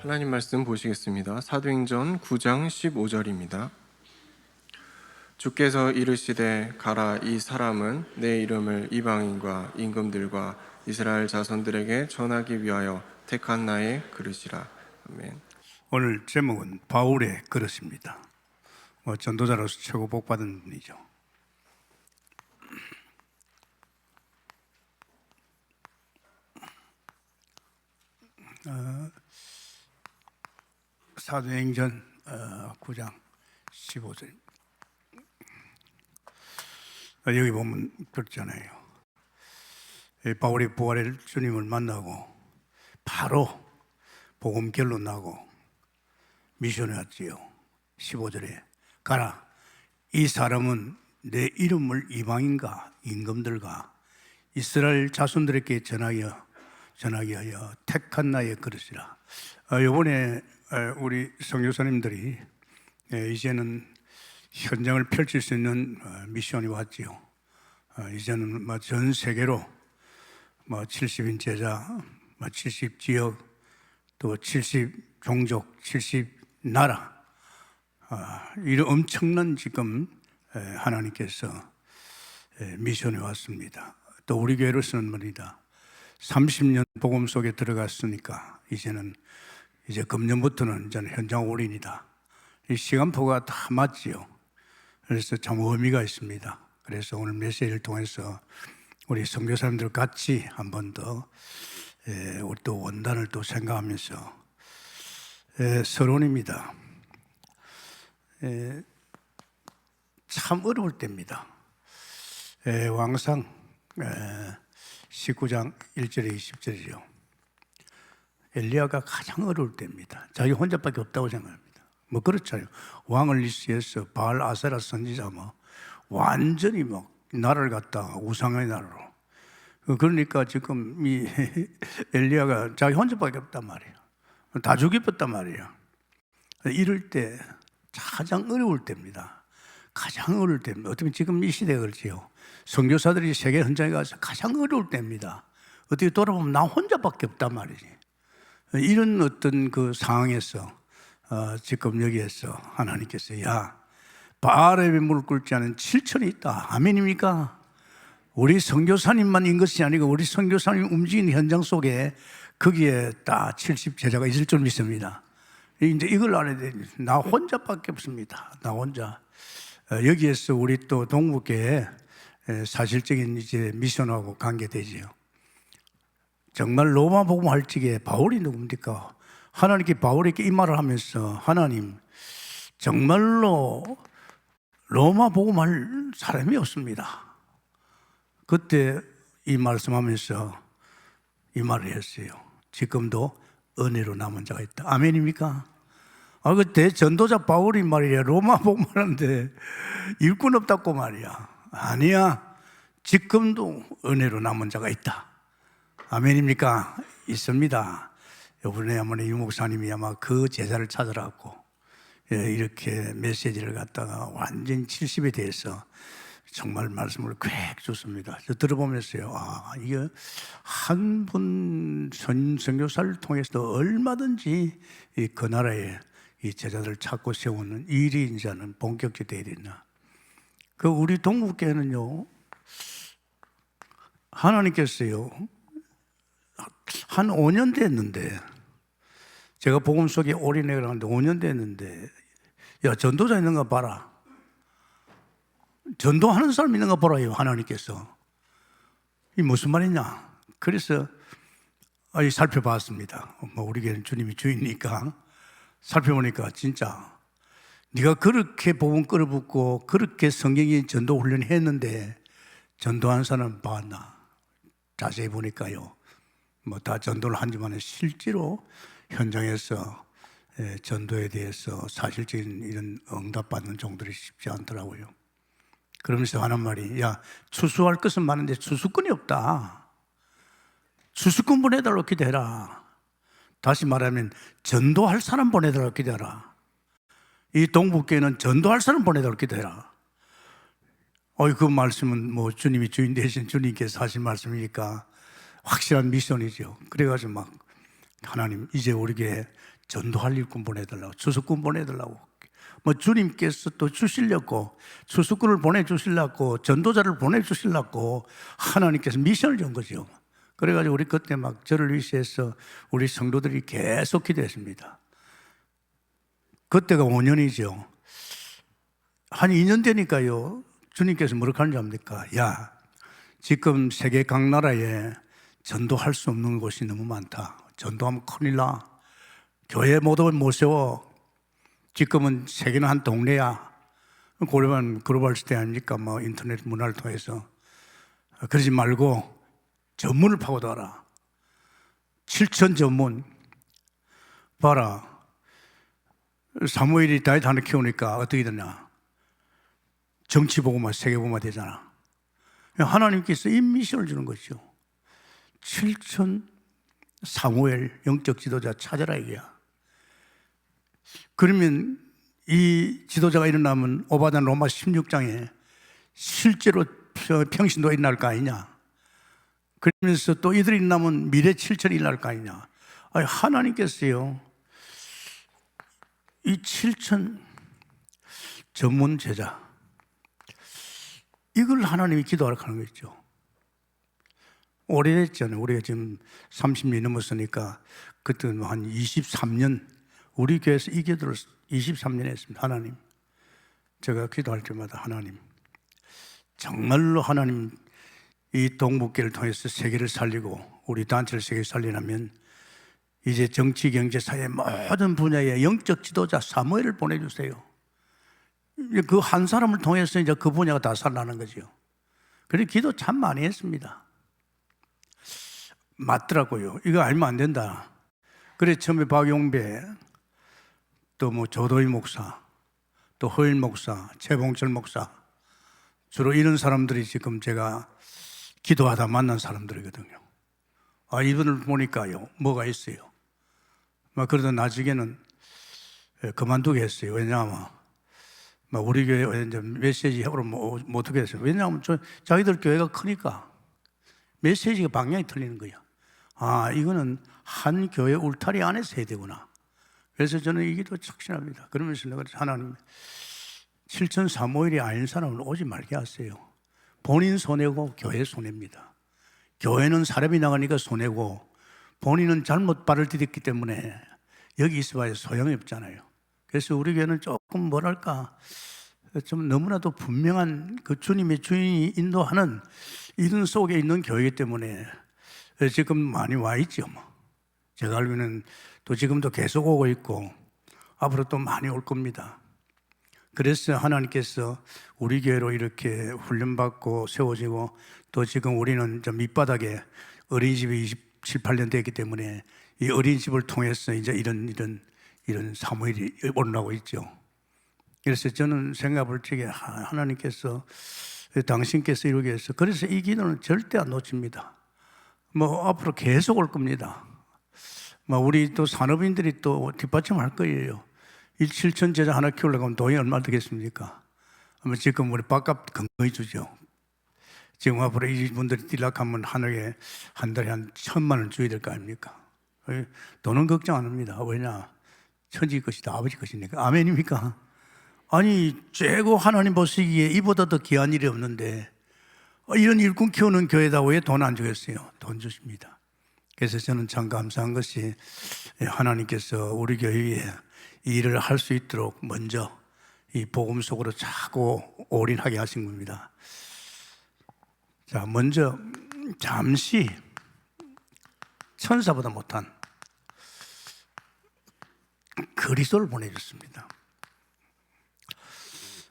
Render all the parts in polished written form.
하나님 말씀 보시겠습니다. 사도행전 9장 15절입니다. 주께서 이르시되 가라, 이 사람은 내 이름을 이방인과 임금들과 이스라엘 자손들에게 전하기 위하여 택한 나의 그릇이라. 아멘. 오늘 제목은 바울의 그릇입니다. 전도자로서 최고 복받은 분이죠. 사도행전 9장 15절 여기 보면 그렇잖아요. 바울이 부활의 주님을 만나고 바로 복음 결론나고 미션에 왔지요. 15절에 가라, 이 사람은 내 이름을 이방인과 임금들과 이스라엘 자손들에게 전하기 하여 택한 나의 그릇이라. 이번에 우리 선교사님들이 이제는 현장을 펼칠 수 있는 미션이 왔지요. 이제는 전 세계로 70인 제자, 70지역, 또 70종족, 70나라, 이런 엄청난 지금 하나님께서 미션에 왔습니다. 또 우리 교회로서는 말이다, 30년 복음 속에 들어갔으니까 이제 금년부터는 이제는 현장 올인이다. 이 시간표가 다 맞지요. 그래서 참 의미가 있습니다. 그래서 오늘 메시지를 통해서 우리 선교사님들 같이 한 번 더 우리 또 원단을 또 생각하면서 서론입니다. 참 어려울 때입니다. 왕상 19장 1절에 20절이죠. 엘리야가 가장 어려울 때입니다. 자기 혼자밖에 없다고 생각합니다. 그렇잖아요. 왕을 위시해서 바알 아세라 선지자 완전히 나라를 갖다가 우상의 나라로. 그러니까 지금 이 엘리야가 자기 혼자밖에 없단 말이에요. 다 죽여버렸단 말이에요. 이럴 때 가장 어려울 때입니다. 가장 어려울 때입니다. 어떻게 지금 이 시대가 그렇지요. 선교사들이 세계 현장에 가서 가장 어려울 때입니다. 어떻게 돌아보면 나 혼자밖에 없단 말이지. 이런 어떤 그 상황에서 지금 여기에서 하나님께서 바알의 물을 끓지 않은 7천이 있다. 아멘입니까? 우리 선교사님만인 것이 아니고 우리 선교사님 움직이는 현장 속에 거기에 딱 70제자가 있을 줄 믿습니다. 이제 이걸 알아야 돼. 나 혼자밖에 없습니다. 나 혼자. 여기에서 우리 또 동북교회 사실적인 이제 미션하고 관계되지요. 정말 로마 복음 할 적에 바울이 누굽니까? 하나님께 바울에게 이 말을 하면서 하나님, 정말로 로마 복음 할 사람이 없습니다. 그때 이 말씀하면서 이 말을 했어요. 지금도 은혜로 남은 자가 있다. 아멘입니까? 그때 전도자 바울이 말이야, 로마 복음 하는데 일꾼 없다고 말이야. 아니야, 지금도 은혜로 남은 자가 있다. 아멘입니까? 있습니다. 이번에 아마 유 목사님이 아마 그 제자를 찾으라고 이렇게 메시지를 갖다가 완전 70에 대해서 정말 말씀을 꽤 줬습니다. 저 들어보면서요, 이게 한 분 선교사를 통해서 얼마든지 그 나라에 이 제자들을 찾고 세우는 일이 이제는 본격화되어야 된다. 그 우리 동국교회는요, 하나님께서요, 한 5년 됐는데, 제가 복음 속에 올인해 그러는데 5년 됐는데, 전도자 있는 거 봐라. 전도하는 사람 있는 거 보라요, 하나님께서. 이 무슨 말이냐? 그래서 살펴봤습니다. 우리 교회는 주님이 주인이니까 살펴보니까 진짜 네가 그렇게 복음 끌어붙고 그렇게 성경인 전도 훈련 했는데 전도한 사람 봤나? 자세히 보니까요, 다 전도를 한지만 실제로 현장에서 전도에 대해서 사실적인 이런 응답받는 종들이 쉽지 않더라고요. 그러면서 하는 말이, 추수할 것은 많은데 추수꾼이 없다. 추수꾼 보내달라고 기도해라. 다시 말하면 전도할 사람 보내달라고 기도해라. 이 동북교회는 전도할 사람 보내달라고 기도해라. 그 말씀은 주님이 주인 되신 주님께서 하신 말씀이니까 확실한 미션이죠. 그래가지고 하나님, 이제 우리 교회 전도할 일꾼 보내달라고, 추수꾼 보내달라고. 뭐 주님께서 또 주시려고, 추수꾼을 보내주시려고, 전도자를 보내주시려고 하나님께서 미션을 준 거죠. 그래가지고 우리 그때 막 저를 위시해서 우리 성도들이 계속 기도했습니다. 그때가 5년이죠. 한 2년 되니까요, 주님께서 뭐라고 하는지 압니까? 야, 지금 세계 각 나라에 전도할 수 없는 곳이 너무 많다. 전도하면 큰일 나. 교회 모두 못 세워. 지금은 세계는 한 동네야. 글로벌 시대 아닙니까? 뭐 인터넷 문화를 통해서. 그러지 말고 전문을 파고들어라. 7천 전문. 봐라. 사무엘이 다윗 하나 키우니까 어떻게 되냐? 정치 보고만 세계 보고만 되잖아. 하나님께서 이 미션을 주는 것이죠. 7천 사무엘 영적 지도자 찾아라 이거야. 그러면 이 지도자가 일어나면 오바단 로마 16장에 실제로 평신도가 일어날 거 아니냐. 그러면서 또 이들이 일어나면 미래 7천이 일어날 거 아니냐. 아니, 하나님께서요, 이 7천 전문 제자, 이걸 하나님이 기도하라고 하는 거죠. 오래됐잖아요. 우리가 지금 30년이 넘었으니까 그때는 한 23년, 우리 교회에서 이 기도를 23년 했습니다. 하나님, 제가 기도할 때마다 하나님, 정말로 하나님 이 동북계를 통해서 세계를 살리고 우리 단체를 세계를 살리려면 이제 정치, 경제, 사회 모든 분야의 영적 지도자 사무엘을 보내주세요. 그 한 사람을 통해서 이제 그 분야가 다 살아나는 거죠. 그래서 기도 참 많이 했습니다. 맞더라고요. 이거 알면 안 된다. 그래 처음에 박용배, 또 뭐 조도희 목사, 또 허일 목사, 최봉철 목사, 주로 이런 사람들이 지금 제가 기도하다 만난 사람들이거든요. 아, 이분을 보니까요, 뭐가 있어요. 막 그러다 나중에는 그만두게 했어요. 왜냐하면 막 우리 교회 이제 메시지 협으로 뭐 어떻게 했어요. 왜냐하면 자기들 교회가 크니까 메시지가 방향이 틀리는 거야. 아, 이거는 한 교회 울타리 안에서 해야 되구나. 그래서 저는 이 기도 착신합니다. 그러면서 내가 하나님, 7천 사무엘이 아닌 사람은 오지 말게 하세요. 본인 손해고 교회 손해입니다. 교회는 사람이 나가니까 손해고 본인은 잘못 발을 디뎠기 때문에 여기 있어봐야 소용이 없잖아요. 그래서 우리 교회는 조금 뭐랄까 좀 너무나도 분명한 그 주님의 주인이 인도하는 이런 속에 있는 교회이기 때문에 지금 많이 와 있죠. 제가 알기로는 또 지금도 계속 오고 있고 앞으로 또 많이 올 겁니다. 그래서 하나님께서 우리 교회로 이렇게 훈련받고 세워지고 또 지금 우리는 밑바닥에 어린이집이 27, 8년 됐기 때문에 이 어린이집을 통해서 이제 이런 사무엘이 올라오고 있죠. 그래서 저는 생각할 적에 하나님께서 당신께서 이루게 해서 그래서 이 기도는 절대 안 놓칩니다. 뭐 앞으로 계속 올 겁니다. 뭐 우리 또 산업인들이 또 뒷받침할 거예요. 7천 제자 하나 키우려고 하면 돈이 얼마 되겠습니까? 지금 우리 밥값 건강히 주죠. 지금 앞으로 이분들이 딜락하면 한 달에 한 1,000만 원 줘야 될 거 아닙니까? 돈은 걱정 안 합니다. 왜냐? 천지 것이다, 아버지 것이니까. 아멘입니까? 아니, 최고 하나님 보시기에 이보다 더 귀한 일이 없는데 이런 일꾼 키우는 교회다 왜 돈 안 주겠어요? 돈 주십니다. 그래서 저는 참 감사한 것이 하나님께서 우리 교회에 이 일을 할 수 있도록 먼저 이 복음 속으로 자꾸 올인하게 하신 겁니다. 자, 먼저 잠시 천사보다 못한 그리스도를 보내줬습니다.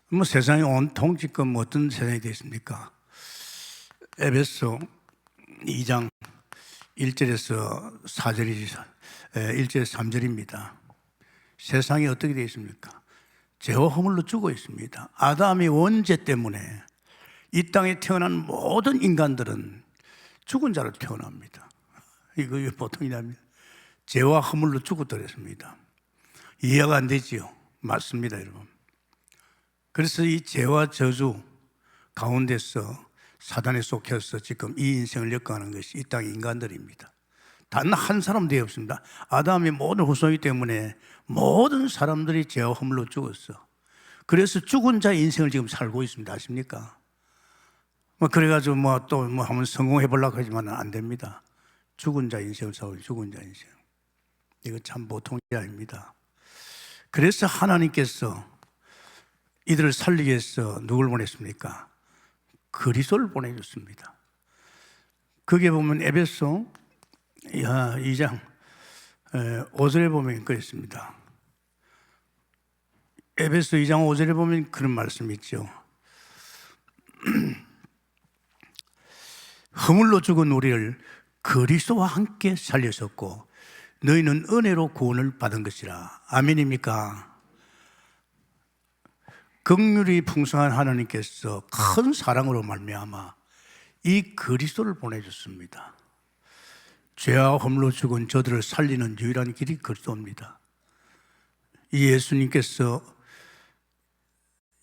뭐 세상이 온통 지금 어떤 세상이 되었습니까? 에베소 2장 1절에서 4절이 1절에서 3절입니다. 세상이 어떻게 되어 있습니까? 죄와 허물로 죽어 있습니다. 아담의 원죄 때문에 이 땅에 태어난 모든 인간들은 죽은 자로 태어납니다. 이거 보통이 아닙니다. 죄와 허물로 죽어버렸습니다. 이해가 안 되지요? 맞습니다, 여러분. 그래서 이 죄와 저주 가운데서 사단에 속해서 지금 이 인생을 엮어가는 것이 이 땅의 인간들입니다. 단 한 사람도 없습니다. 아담의 모든 후손이기 때문에 모든 사람들이 죄와 허물로 죽었어. 그래서 죽은 자의 인생을 지금 살고 있습니다. 아십니까? 그래가지고 또 한번 성공해 보려고 하지만 안 됩니다. 죽은 자 인생을 살고 죽은 자 인생. 이거 참 보통 일이 아닙니다. 그래서 하나님께서 이들을 살리기 위해서 누굴 보냈습니까? 그리스도를 보내줬습니다. 거기에 보면 에베소 2장 5절에 보면 그랬습니다. 에베소 2장 5절에 보면 그런 말씀이 있죠. 허물로 죽은 우리를 그리스도와 함께 살리셨고 너희는 은혜로 구원을 받은 것이라. 아멘입니까? 긍휼이 풍성한 하나님께서 큰 사랑으로 말미암아 이 그리스도를 보내줬습니다. 죄와 허물로 죽은 저들을 살리는 유일한 길이 그리스도입니다. 이 예수님께서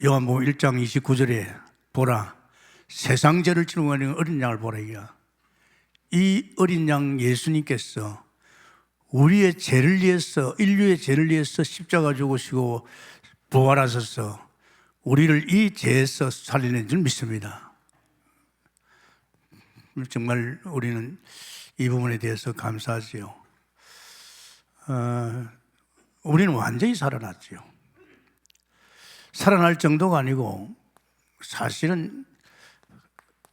요한복음 1장 29절에 보라 세상 죄를 지는 어린 양을 보라. 이 어린 양 예수님께서 우리의 죄를 위해서, 인류의 죄를 위해서 십자가 죽으시고 부활하셔서 우리를 이 죄에서 살리는 줄 믿습니다. 정말 우리는 이 부분에 대해서 감사하지요. 우리는 완전히 살아났지요. 살아날 정도가 아니고 사실은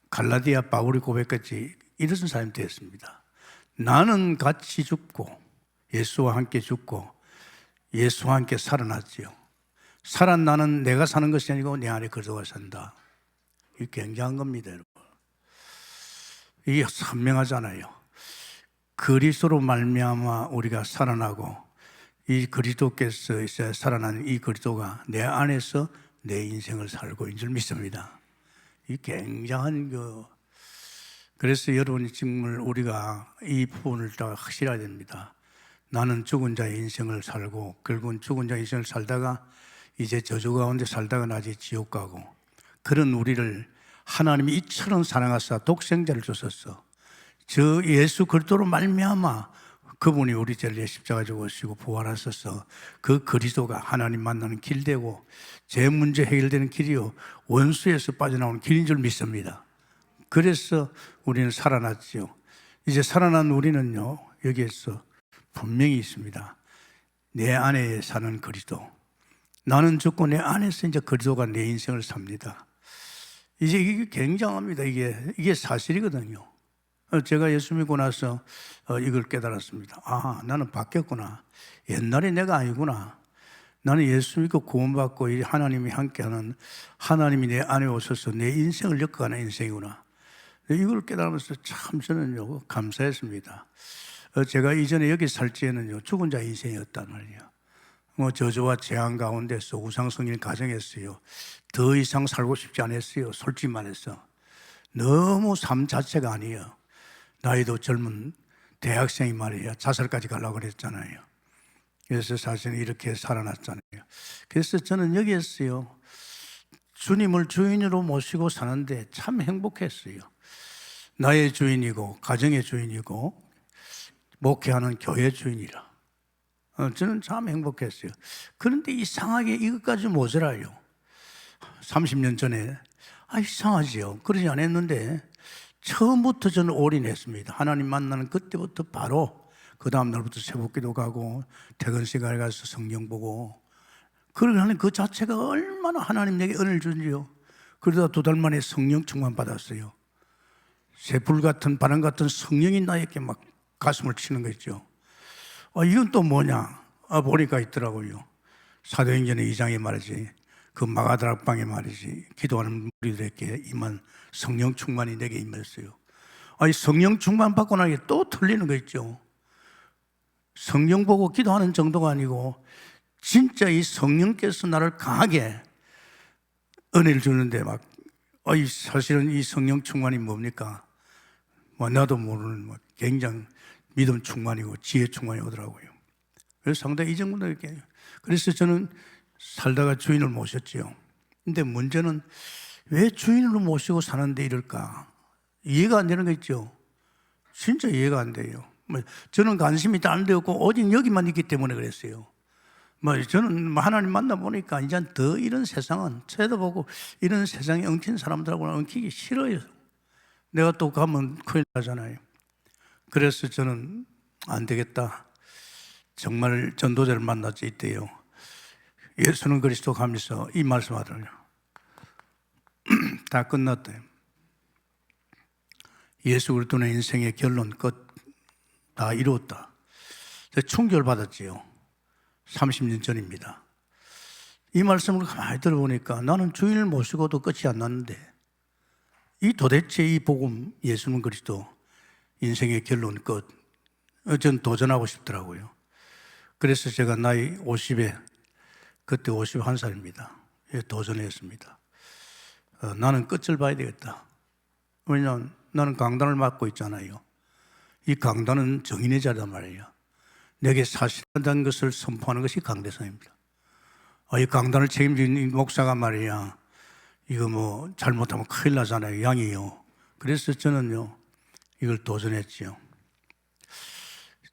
갈라디아 바울이 고백했지 이런 사람이 되었습니다. 나는 같이 죽고 예수와 함께 죽고 예수와 함께 살아났지요. 살아 나는 내가 사는 것이 아니고 내 안에 그리스도가 산다. 이게 굉장한 겁니다, 여러분. 이게 선명하잖아요. 그리스도로 말미암아 우리가 살아나고 이 그리스도께서 있어야 살아나는 이 그리스도가 내 안에서 내 인생을 살고 있는 줄 믿습니다. 이 굉장한 그래서 여러분이 정말 우리가 이 부분을 다 확실해야 됩니다. 나는 죽은 자의 인생을 살고 결국은 죽은 자의 인생을 살다가 이제 저주 가운데 살다가 나중에 지옥 가고 그런 우리를 하나님이 이처럼 사랑하사 독생자를 주셨어. 저 예수 그리스도로 말미암아 그분이 우리 죄를 위해 십자가 죽으시고 부활하셔서 그 그리스도가 하나님 만나는 길 되고 죄 문제 해결되는 길이요 원수에서 빠져나오는 길인 줄 믿습니다. 그래서 우리는 살아났지요. 이제 살아난 우리는요 여기에서 분명히 있습니다. 내 안에 사는 그리스도. 나는 죽고 내 안에서 이제 그리스도가 내 인생을 삽니다. 이제 이게 굉장합니다. 이게 사실이거든요. 제가 예수 믿고 나서 이걸 깨달았습니다. 아, 나는 바뀌었구나. 옛날에 내가 아니구나. 나는 예수 믿고 구원받고 이 하나님이 함께하는 하나님이 내 안에 오셔서 내 인생을 엮어가는 인생이구나. 이걸 깨달으면서 참 저는요 감사했습니다. 제가 이전에 여기 살 때에는요 죽은 자의 인생이었단 말이에요. 저주와 재앙 가운데서 우상성일 가정했어요. 더 이상 살고 싶지 않았어요. 솔직히 말해서 너무 삶 자체가 아니에요. 나이도 젊은 대학생이 말이에요. 자살까지 가려고 그랬잖아요. 그래서 사실은 이렇게 살아났잖아요. 그래서 저는 여기에서요 주님을 주인으로 모시고 사는데 참 행복했어요. 나의 주인이고 가정의 주인이고 목회하는 교회 주인이라 저는 참 행복했어요. 그런데 이상하게 이것까지 모자라요. 30년 전에 이상하지요. 그러지 않았는데 처음부터 저는 올인했습니다. 하나님 만나는 그때부터 바로 그 다음 날부터 새벽기도 가고 퇴근 시간에 가서 성경 보고 그러게 하는 그 자체가 얼마나 하나님 내게 은혜를 주는지요. 그러다 2달 만에 성령 충만 받았어요. 새불 같은 바람 같은 성령이 나에게 막 가슴을 치는 거 있죠. 이건 또 뭐냐? 보니까 있더라고요. 사도행전의 2장에 말이지. 그 마가다락방에 말이지. 기도하는 무리들에게 임한 성령 충만이 내게 임했어요. 이 성령 충만 받고 나게 또 틀리는 거 있죠. 성령 보고 기도하는 정도가 아니고 진짜 이 성령께서 나를 강하게 은혜를 주는데 사실은 이 성령 충만이 뭡니까? 나도 모르는 굉장히 믿음 충만이고 지혜 충만이 오더라고요. 그래서 상당히 이 정도는 이렇게. 그래서 저는 살다가 주인을 모셨지요. 근데 문제는 왜 주인으로 모시고 사는데 이럴까? 이해가 안 되는 거 있죠. 진짜 이해가 안 돼요. 뭐 저는 관심이 다른 데 없고 오직 여기만 있기 때문에 그랬어요. 뭐 저는 하나님 만나보니까 이제 더 이런 세상은 쳐다보고 이런 세상에 엉킨 사람들하고는 엉키기 싫어요. 내가 또 가면 큰일 나잖아요. 그래서 저는 안 되겠다. 정말 전도자를 만나지 이때요. 예수는 그리스도 하면서 이 말씀 하더라고요. 다 끝났대요. 예수 그리스도의 인생의 결론 끝. 다 이루었다. 충격을 받았지요. 30년 전입니다. 이 말씀을 가만히 들어보니까 나는 주인을 모시고도 끝이 안 났는데 이 도대체 이 복음 예수는 그리스도 인생의 결론 끝. 전 도전하고 싶더라고요. 그래서 제가 나이 50에 그때 51살입니다. 도전했습니다. 나는 끝을 봐야 되겠다. 왜냐하면 나는 강단을 맡고 있잖아요. 이 강단은 정인의 자리란 말이에요. 내게 사실하다는 것을 선포하는 것이 강대상입니다. 이 강단을 책임지는 목사가 말이야, 이거 뭐 잘못하면 큰일 나잖아요. 양이요. 그래서 저는요, 이걸 도전했지요.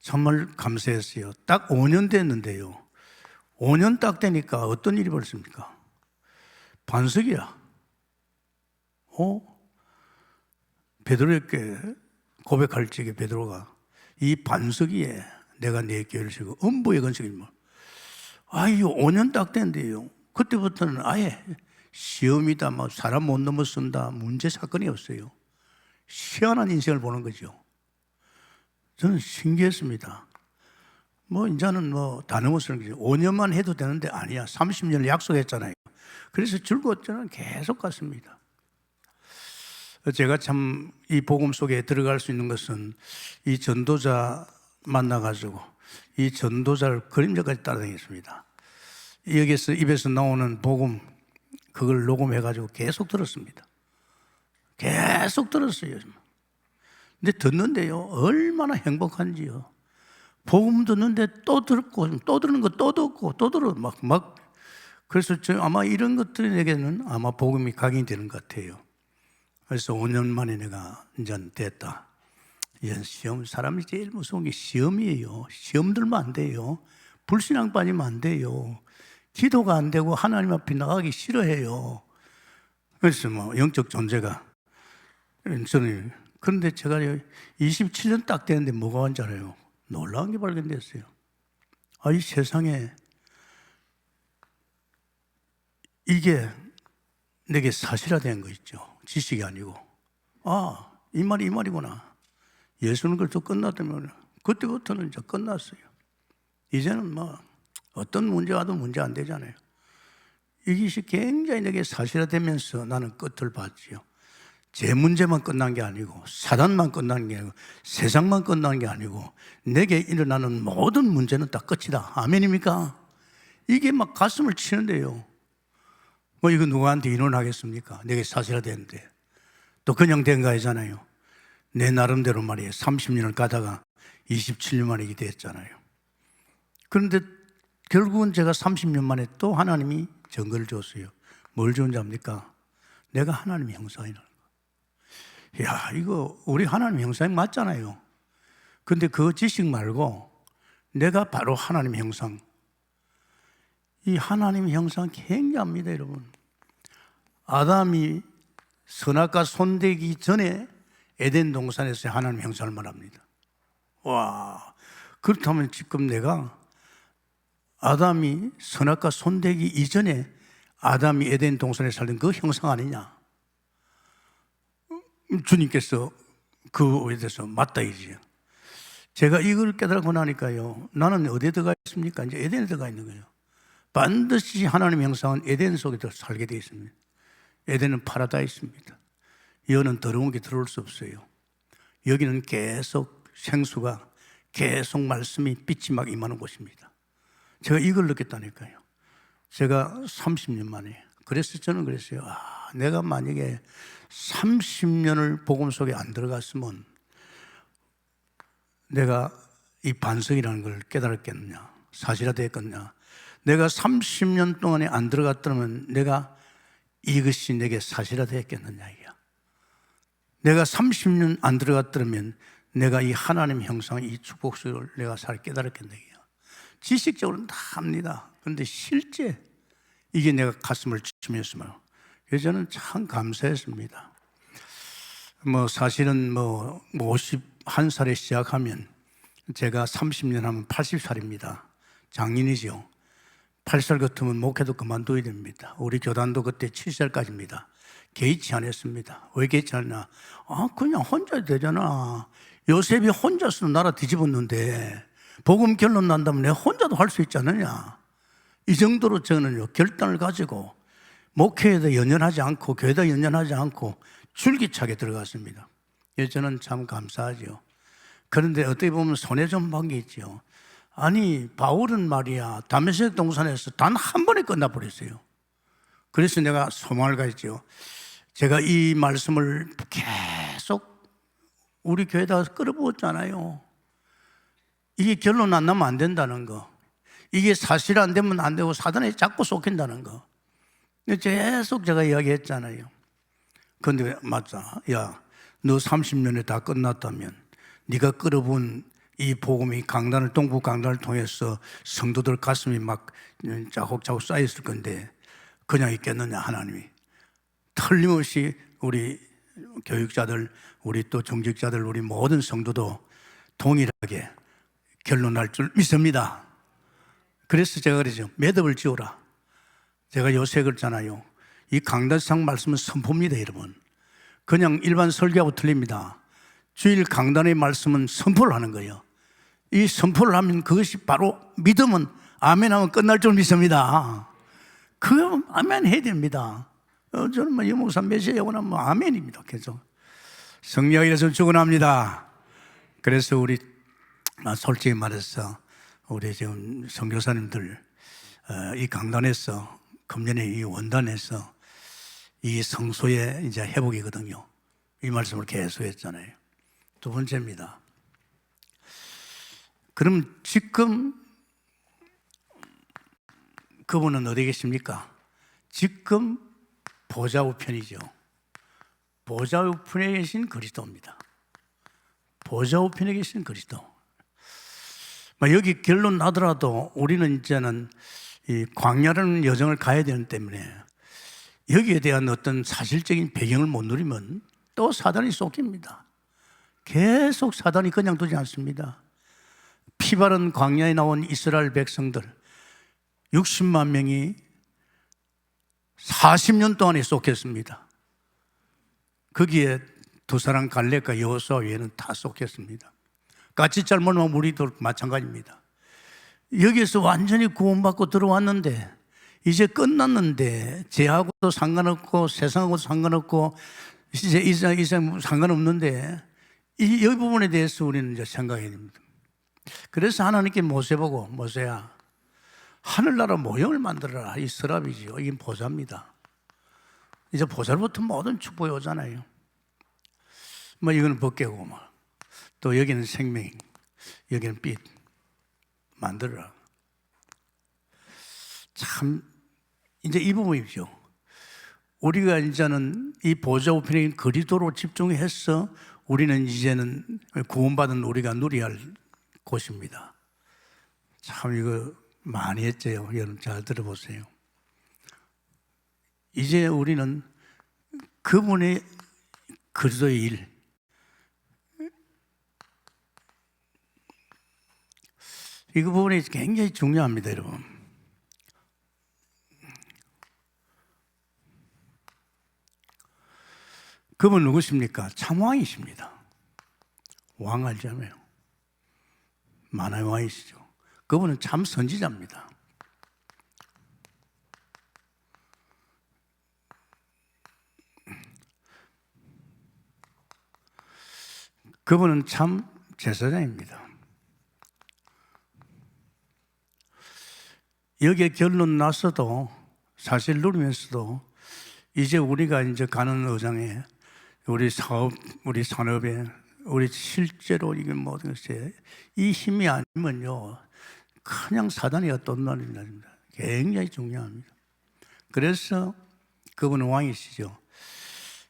정말 감사했어요. 딱 5년 됐는데요. 5년 딱 되니까 어떤 일이 벌어집니까? 반석이야. 베드로에게 고백할 적에 베드로가 이 반석 위에 내가 내 교회를 세우고 음부의 건축이 뭐. 아유, 5년 딱 됐는데요. 그때부터는 아예 시험이다, 뭐 사람 못 넘어선다, 문제 사건이 없어요. 희한한 인생을 보는 거죠. 저는 신기했습니다. 뭐 이제는 뭐 다 넘어서는 거죠. 5년만 해도 되는데 아니야. 30년을 약속했잖아요. 그래서 줄곧 저는 계속 갔습니다. 제가 참 이 복음 속에 들어갈 수 있는 것은 이 전도자 만나가지고 이 전도자를 그림자까지 따라다녔습니다. 여기서 입에서 나오는 복음 그걸 녹음해가지고 계속 들었습니다. 계속 들었어요. 근데 듣는데요, 얼마나 행복한지요. 복음 듣는데 또 듣고 또 듣는 거 또 듣고 또 들어 막 그래서 저 아마 이런 것들이 내게는 아마 복음이 각인이 되는 것 같아요. 그래서 5년 만에 내가 이제 됐다. 이런 시험, 사람이 제일 무서운 게 시험이에요. 시험 들면 안 돼요. 불신앙 빠지면 안 돼요. 기도가 안 되고 하나님 앞에 나가기 싫어해요. 그래서 뭐 영적 존재가 저는 그런데 제가 27년 딱 됐는데 뭐가 온 줄 알아요? 놀라운 게 발견됐어요. 이 세상에 이게 내게 사실화된 거 있죠. 지식이 아니고. 이 말이 이 말이구나. 예수는 그래도 끝났다면 그때부터는 이제 끝났어요. 이제는 뭐 어떤 문제 와도 문제 안 되잖아요. 이것이 굉장히 내게 사실화되면서 나는 끝을 봤지요. 제 문제만 끝난 게 아니고 사단만 끝난 게 아니고 세상만 끝난 게 아니고 내게 일어나는 모든 문제는 다 끝이다. 아멘입니까? 이게 막 가슴을 치는데요. 뭐 이거 누구한테 인원하겠습니까? 내게 사실화되는데 또 그냥 된 거 아니잖아요. 내 나름대로 말이에요. 30년을 가다가 27년 만에 이게 됐잖아요. 그런데 결국은 제가 30년 만에 또 하나님이 증거를 줬어요. 뭘 줬는지 압니까? 내가 하나님의 형상이라는 거. 야, 이거 우리 하나님의 형상이 맞잖아요. 근데 그 지식 말고 내가 바로 하나님의 형상. 이 하나님의 형상 굉장합니다, 여러분. 아담이 선악과 손대기 전에 에덴 동산에서 하나님의 형상을 말합니다. 와, 그렇다면 지금 내가 아담이 선악과 손대기 이전에 아담이 에덴 동산에 살던 그 형상 아니냐? 주님께서 그에 대해서 맞다 이지요. 제가 이걸 깨달고 나니까요, 나는 어디에 들어가 있습니까? 이제 에덴에 들어가 있는 거예요. 반드시 하나님의 형상은 에덴 속에 살게 되어 있습니다. 에덴은 파라다이스입니다. 여는 더러운 게 들어올 수 없어요. 여기는 계속 생수가 계속 말씀이 빛이 막 임하는 곳입니다. 제가 이걸 느꼈다니까요. 제가 30년 만에. 그래서 저는 그랬어요. 내가 만약에 30년을 복음 속에 안 들어갔으면 내가 이 반석이라는 걸 깨달았겠느냐, 사실화됐겠느냐. 내가 30년 동안에 안 들어갔다면 내가 이것이 내게 사실화됐겠느냐 이야. 내가 30년 안 들어갔다면 내가 이 하나님 형상, 이 축복 속을 내가 잘 깨달았겠네요. 지식적으로는 다 합니다. 그런데 실제 이게 내가 가슴을 치면서 그래서 저는 참 감사했습니다. 사실은 51살에 시작하면 제가 30년 하면 80살입니다. 장인이죠. 8살 같으면 목회도 그만둬야 됩니다. 우리 교단도 그때 7살까지입니다. 개의치 않았습니다. 왜 개의치 않나? 그냥 혼자 되잖아. 요셉이 혼자서 나라 뒤집었는데 복음 결론 난다면 내가 혼자도 할 수 있지 않느냐. 이 정도로 저는요 결단을 가지고 목회에도 연연하지 않고 교회도 연연하지 않고 줄기차게 들어갔습니다. 그래서 저는 참 감사하죠. 그런데 어떻게 보면 손해 좀 본 게 있죠. 아니 바울은 말이야 다메섹 동산에서 단 한 번에 끝나버렸어요. 그래서 내가 소망을 가졌죠. 제가 이 말씀을 계속 우리 교회에다 끌어부었잖아요. 이게 결론 안 나면 안 된다는 거, 이게 사실 안 되면 안 되고 사단에 자꾸 속힌다는 거 계속 제가 이야기했잖아요. 그런데 맞아, 야, 너 30년에 다 끝났다면 네가 끌어본 이 복음이 강단을, 동부 강단을 통해서 성도들 가슴이 막 자국자국 쌓였을 건데 그냥 있겠느냐. 하나님이 틀림없이 우리 교육자들, 우리 또 정직자들, 우리 모든 성도도 동일하게 결론날 줄 믿습니다. 그래서 제가 그러죠. 매듭을 지어라. 제가 요새 그랬잖아요. 이 강단상 말씀은 선포입니다, 여러분. 그냥 일반 설교하고 틀립니다. 주일 강단의 말씀은 선포를 하는 거예요. 이 선포를 하면 그것이 바로 믿으면 아멘하면 끝날 줄 믿습니다. 그 아멘 해야 됩니다. 저는 여목사 메시아 하고는 아멘입니다. 계속 성령이 이래서 축원합니다. 그래서 우리 솔직히 말해서 우리 지금 선교사님들 이 강단에서 금년에 이 원단에서 이 성소의 이제 회복이거든요. 이 말씀을 계속 했잖아요. 두 번째입니다. 그럼 지금 그분은 어디 계십니까? 지금 보좌 우편이죠. 보좌 우편에 계신 그리스도입니다. 보좌 우편에 계신 그리스도. 여기 결론 나더라도 우리는 이제는 이 광야라는 여정을 가야 되기 때문에 여기에 대한 어떤 사실적인 배경을 못 누리면 또 사단이 쏟깁니다. 계속 사단이 그냥 두지 않습니다. 피바른 광야에 나온 이스라엘 백성들 60만 명이 40년 동안에 쏟겼습니다. 거기에 두 사람 갈렙과 여호수아 외에는 다 쏟겼습니다. 같이 잘못하면 우리도 마찬가지입니다. 여기에서 완전히 구원받고 들어왔는데 이제 끝났는데 죄하고도 상관없고 세상하고도 상관없고 이제 상관없는데 이 부분에 대해서 우리는 이제 생각해야 됩니다. 그래서 하나님께 모세 보고 모세야 하늘나라 모형을 만들어라. 이 서랍이지요. 이게 보좌입니다. 이제 보좌로부터 모든 축복이 오잖아요. 이거는 벗개고 또 여기는 생명, 여기는 빛 만들어라. 참 이제 이 부분이죠. 우리가 이제는 이 보좌 우편인 그리스도로 집중해서 우리는 이제는 구원받은 우리가 누려야 할 곳입니다. 참 이거 많이 했죠. 여러분 잘 들어보세요. 이제 우리는 그분의 그리스도의 일, 이 부분이 굉장히 중요합니다, 여러분. 그분 누구십니까? 참 왕이십니다. 왕 알잖아요. 만화의 왕이시죠. 그분은 참 선지자입니다. 그분은 참 제사장입니다. 여기에 결론 났어도 사실 누리면서도 이제 우리가 이제 가는 의장에 우리 사업, 우리 산업에 우리 실제로 이게 모든 것에 이 힘이 아니면요 그냥 사단이 어떤다는 겁니다. 굉장히 중요합니다. 그래서 그분은 왕이시죠.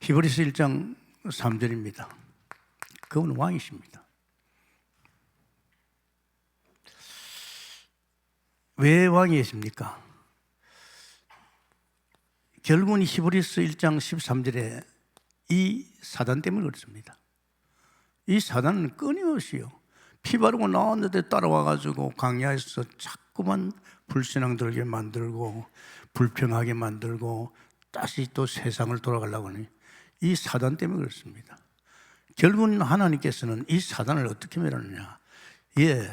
히브리서 1장 3절입니다. 그분은 왕이십니다. 왜 왕이 계십니까? 결국은 히브리서 1장 13절에 이 사단 때문에 그렇습니다. 이 사단은 끊임없이요, 피 바르고 나왔는데 따라와가지고 광야에서 자꾸만 불신앙 들게 만들고 불평하게 만들고 다시 또 세상을 돌아가려고 하니 이 사단 때문에 그렇습니다. 결국은 하나님께서는 이 사단을 어떻게 멸하느냐? 예,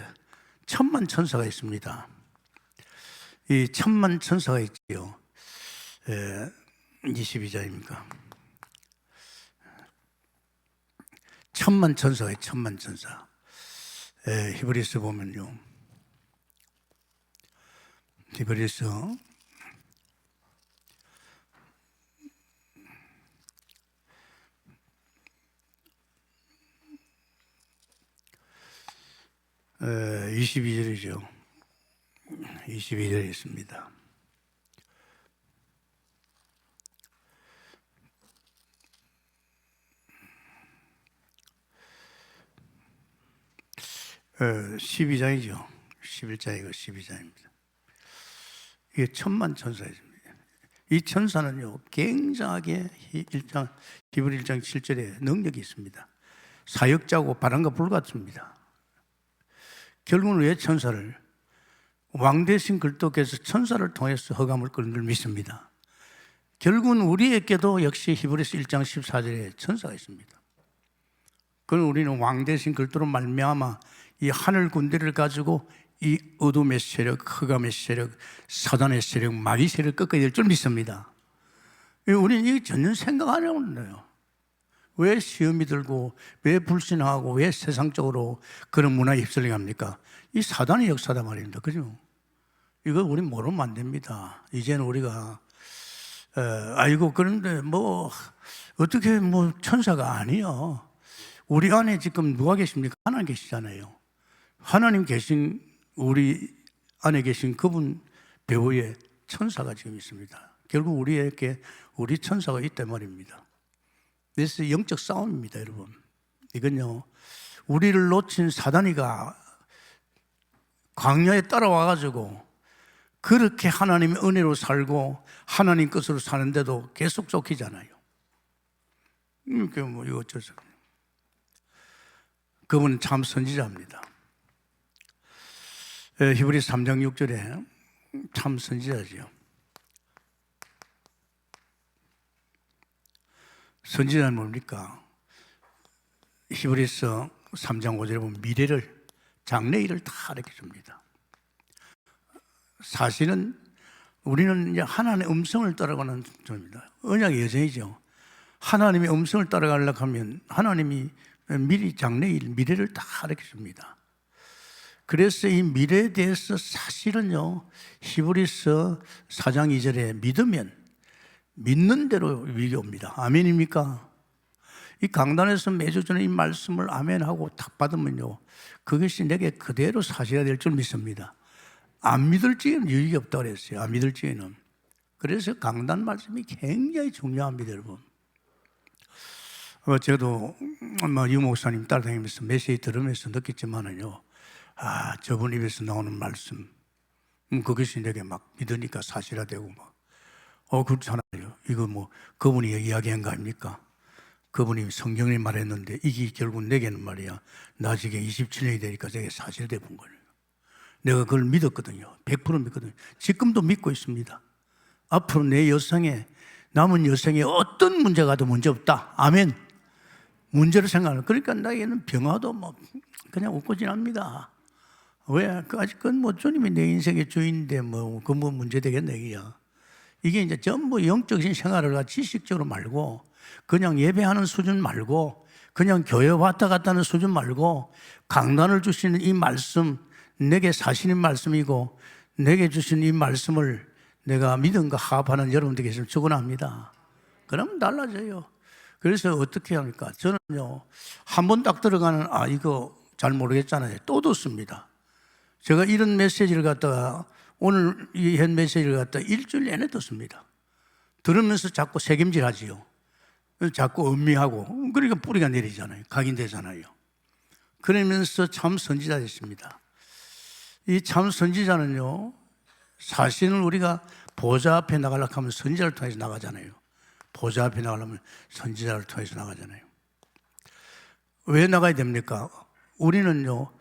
천만 천사가 있습니다. 이 천만 천사가 있지요. 22장입니까? 천만 천사가 있어요. 천만 천사. 히브리서 보면요, 히브리서 22절이죠. 22절에 있습니다. 어, 12장이죠. 11장이고 12장입니다. 이게 천만 천사입니다. 이 천사는요, 굉장하게 히브리 1장 7절에 능력이 있습니다. 사역자고 바람과 불 같습니다. 결국은 왜 천사를? 왕 대신 그리스도께서 천사를 통해서 허감을 끊는 걸 믿습니다. 결국은 우리에게도 역시 히브리서 1장 14절에 천사가 있습니다. 그건 우리는 왕 대신 그리스도로 말미암아 이 하늘 군대를 가지고 이 어둠의 세력, 흑암의 세력, 사단의 세력, 마귀 세력을 꺾어야 될 줄 믿습니다. 우리는 이게 전혀 생각 안 해보는 거예요. 왜 시험이 들고, 왜 불신하고, 왜 세상적으로 그런 문화에 휩쓸려 갑니까? 이 사단의 역사다 말입니다. 그죠? 이거 우리 모르면 안 됩니다. 이제는 우리가 아이고, 그런데 뭐 어떻게 뭐 천사가 아니요. 우리 안에 지금 누가 계십니까? 하나님 계시잖아요. 하나님 계신 우리 안에 계신 그분 배후에 천사가 지금 있습니다. 결국 우리에게 우리 천사가 있단 말입니다. 그래서 영적 싸움입니다, 여러분. 이건요, 우리를 놓친 사단이가 광야에 따라와가지고 그렇게 하나님의 은혜로 살고 하나님 것으로 사는데도 계속 쫓기잖아요. 이게 뭐 이거 어쩔 수 없어요. 그분은 참 선지자입니다. 히브리 3장 6절에 참 선지자지요. 선지자는 뭡니까? 히브리서 3장 5절에 보면 미래를, 장래일을 다 가르쳐 줍니다. 사실은 우리는 이제 하나님의 음성을 따라가는 존입니다. 언약의 여정이죠. 하나님의 음성을 따라가려고 하면 하나님이 미리 장래일, 미래를 다 가르쳐 줍니다. 그래서 이 미래에 대해서 사실은요, 히브리서 4장 2절에 믿으면 믿는 대로 위기 옵니다. 아멘입니까? 이 강단에서 매주 저는 이 말씀을 아멘하고 탁 받으면요, 그것이 내게 그대로 사실이 될 줄 믿습니다. 안 믿을 적에는 유익이 없다고 그랬어요. 안 믿을 적에는. 그래서 강단 말씀이 굉장히 중요합니다, 여러분. 저도 유 목사님 따라다니면서 메시지 들으면서 느꼈지만은요, 저분 입에서 나오는 말씀, 그것이 내게 막 믿으니까 사실화되고 막, 그렇잖아요. 이거 뭐 그분이 이야기한 거 아닙니까? 그분이 성경에 말했는데 이게 결국 내게는 말이야, 나중에 27년이 되니까 저게 사실돼 본 거예요. 내가 그걸 믿었거든요. 100% 믿거든요. 지금도 믿고 있습니다. 앞으로 내 여생에, 남은 여생에 어떤 문제가 더 문제 없다. 아멘. 문제를 생각하는. 그러니까 나에게는 병화도 뭐 그냥 웃고 지납니다. 왜? 아직은 뭐 주님이 내 인생의 주인인데 뭐 그 뭐 문제 되겠네, 이게야. 이게 이제 전부 영적인 생활을 지식적으로 말고, 그냥 예배하는 수준 말고, 그냥 교회 왔다 갔다 하는 수준 말고, 강단을 주시는 이 말씀, 내게 사시는 말씀이고, 내게 주신 이 말씀을 내가 믿음과 합하는 여러분들 계시면 축원합니다. 그러면 달라져요. 그래서 어떻게 합니까? 저는요, 한 번 딱 들어가는, 이거 잘 모르겠잖아요. 또 듣습니다. 제가 이런 메시지를 갖다가, 오늘 이 현 메시지를 갖다가 일주일 내내 듣습니다. 들으면서 자꾸 책임질 하지요. 자꾸 음미하고, 그러니까 뿌리가 내리잖아요. 각인되잖아요. 그러면서 참 선지자 됐습니다. 이 참 선지자는요, 사실은 우리가 보좌 앞에 나가려고 하면 선지자를 통해서 나가잖아요. 보좌 앞에 나가려면 선지자를 통해서 나가잖아요. 왜 나가야 됩니까? 우리는요,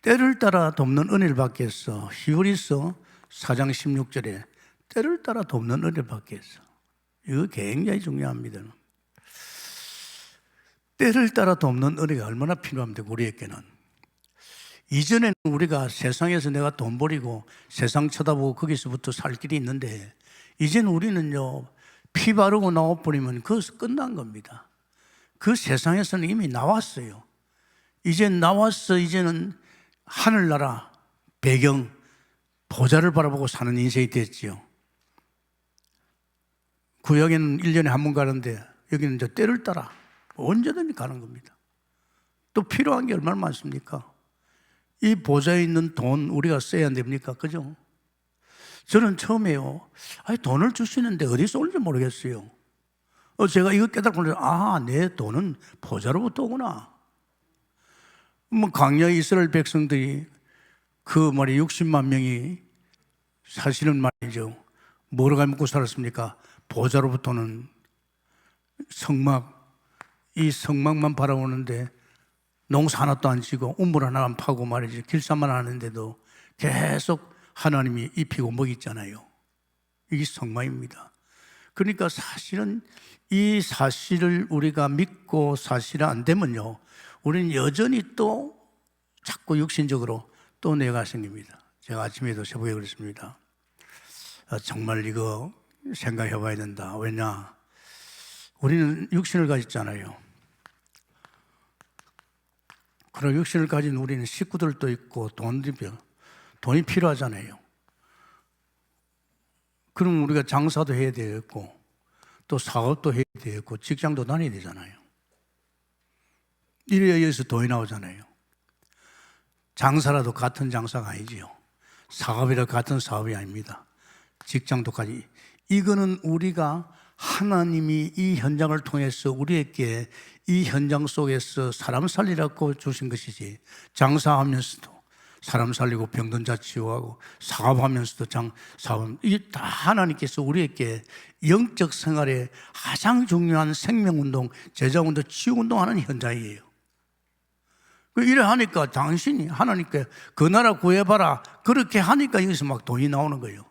때를 따라 돕는 은혜를 받기 위해서 히브리서 4장 16절에 때를 따라 돕는 은혜를 받기 위해서, 이거 굉장히 중요합니다. 때를 따라 돕는 은혜가 얼마나 필요합니까? 우리에게는. 이전에는 우리가 세상에서 내가 돈 버리고 세상 쳐다보고 거기서부터 살 길이 있는데, 이제는 우리는요, 피 바르고 나와버리면 그것은 끝난 겁니다. 그 세상에서는 이미 나왔어요. 이제 나왔어. 이제는 하늘나라 배경 보좌를 바라보고 사는 인생이 됐지요. 구역에는 1년에 한 번 가는데 여기는 이제 때를 따라 언제든지 가는 겁니다. 또 필요한 게 얼마나 많습니까? 이 보좌에 있는 돈 우리가 써야 됩니까? 그죠? 저는 처음에요, 돈을 주시는데 어디서 올지 모르겠어요. 제가 이거 깨닫고 내 돈은 보좌로부터 오구나. 광야 이스라엘 백성들이 그 말이 60만 명이 사실은 말이죠, 뭐로 먹고 살았습니까? 보좌로부터는 성막, 이 성막만 바라보는데 농사 하나도 안 지고 우물 하나 안 파고 말이죠, 길쌈만 하는데도 계속 하나님이 입히고 먹이잖아요. 이게 성막입니다. 그러니까 사실은 이 사실을 우리가 믿고 사실이 안 되면요, 우리는 여전히 또 자꾸 육신적으로 또 내가 생깁니다. 제가 아침에도 새벽에 그랬습니다. 정말 이거 생각해 봐야 된다. 왜냐? 우리는 육신을 가졌잖아요. 그럼 육신을 가진 우리는 식구들도 있고 돈이 필요하잖아요. 그럼 우리가 장사도 해야 되겠고 또 사업도 해야 되겠고 직장도 다녀야 되잖아요. 이래야 여기서 돈이 나오잖아요. 장사라도 같은 장사가 아니지요. 사업이라 같은 사업이 아닙니다. 직장도까지. 이거는 우리가 하나님이 이 현장을 통해서 우리에게 이 현장 속에서 사람 살리라고 주신 것이지, 장사하면서도 사람 살리고 병든 자 치유하고 사업하면서도 사업, 이게 다 하나님께서 우리에게 영적 생활에 가장 중요한 생명운동, 제자운동, 치유운동하는 현장이에요. 이래 하니까 당신이 하나님께 그 나라 구해봐라 그렇게 하니까 여기서 막 돈이 나오는 거예요.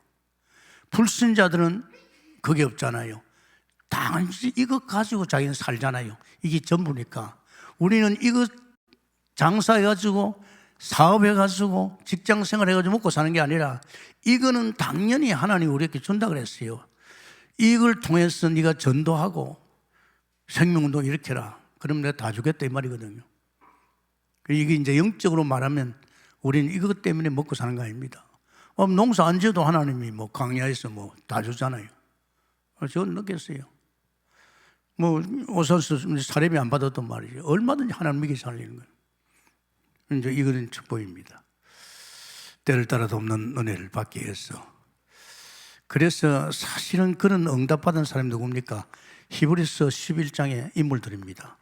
불신자들은 그게 없잖아요. 당연히 이것 가지고 자기는 살잖아요. 이게 전부니까. 우리는 이것 장사해가지고 사업해가지고 직장생활 해가지고 먹고 사는 게 아니라 이거는 당연히 하나님이 우리에게 준다 그랬어요. 이걸 통해서 네가 전도하고 생명운동 일으켜라. 그럼 내가 다 주겠다 이 말이거든요. 이게 이제 영적으로 말하면 우리는 이것 때문에 먹고 사는 거 아닙니다. 농사 안 지어도 하나님이 광야에서 다 주잖아요. 저는 느꼈어요. 오선수 사례비 안 받았단 말이죠. 얼마든지 하나님 믿게 살리는 거예요. 이제 이거는 축복입니다. 때를 따라 돕는 은혜를 받기 위해서. 그래서 사실은 그런 응답받은 사람이 누굽니까? 히브리서 11장의 인물들입니다.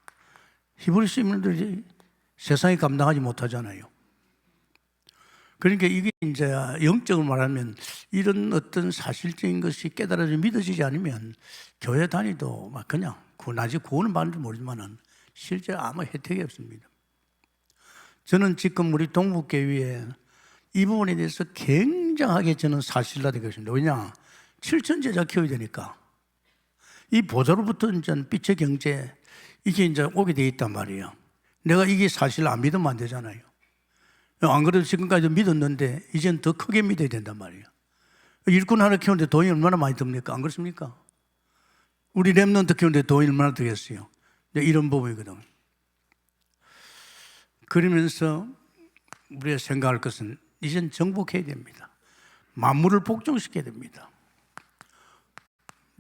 히브리서 인물들이 세상이 감당하지 못하잖아요. 그러니까 이게 이제 영적으로 말하면 이런 어떤 사실적인 것이 깨달아져 믿어지지 않으면 교회 다니도 막 그냥 아직 구원은 받는지 모르지만 실제 아무 혜택이 없습니다. 저는 지금 우리 동북교회에 이 부분에 대해서 굉장하게 저는 사실화되고 있습니다. 왜냐? 7천 제자 키워야 되니까. 이 보좌로부터 이제 빛의 경제, 이게 이제 오게 돼 있단 말이에요. 내가 이게 사실 안 믿으면 안 되잖아요. 안 그래도 지금까지 믿었는데 이제는 더 크게 믿어야 된단 말이에요. 일꾼 하나 키우는데 돈이 얼마나 많이 듭니까? 안 그렇습니까? 우리 랩런트 키우는데 돈이 얼마나 들겠어요? 이런 부분이거든. 그러면서 우리가 생각할 것은 이젠 정복해야 됩니다. 만물을 복종시켜야 됩니다.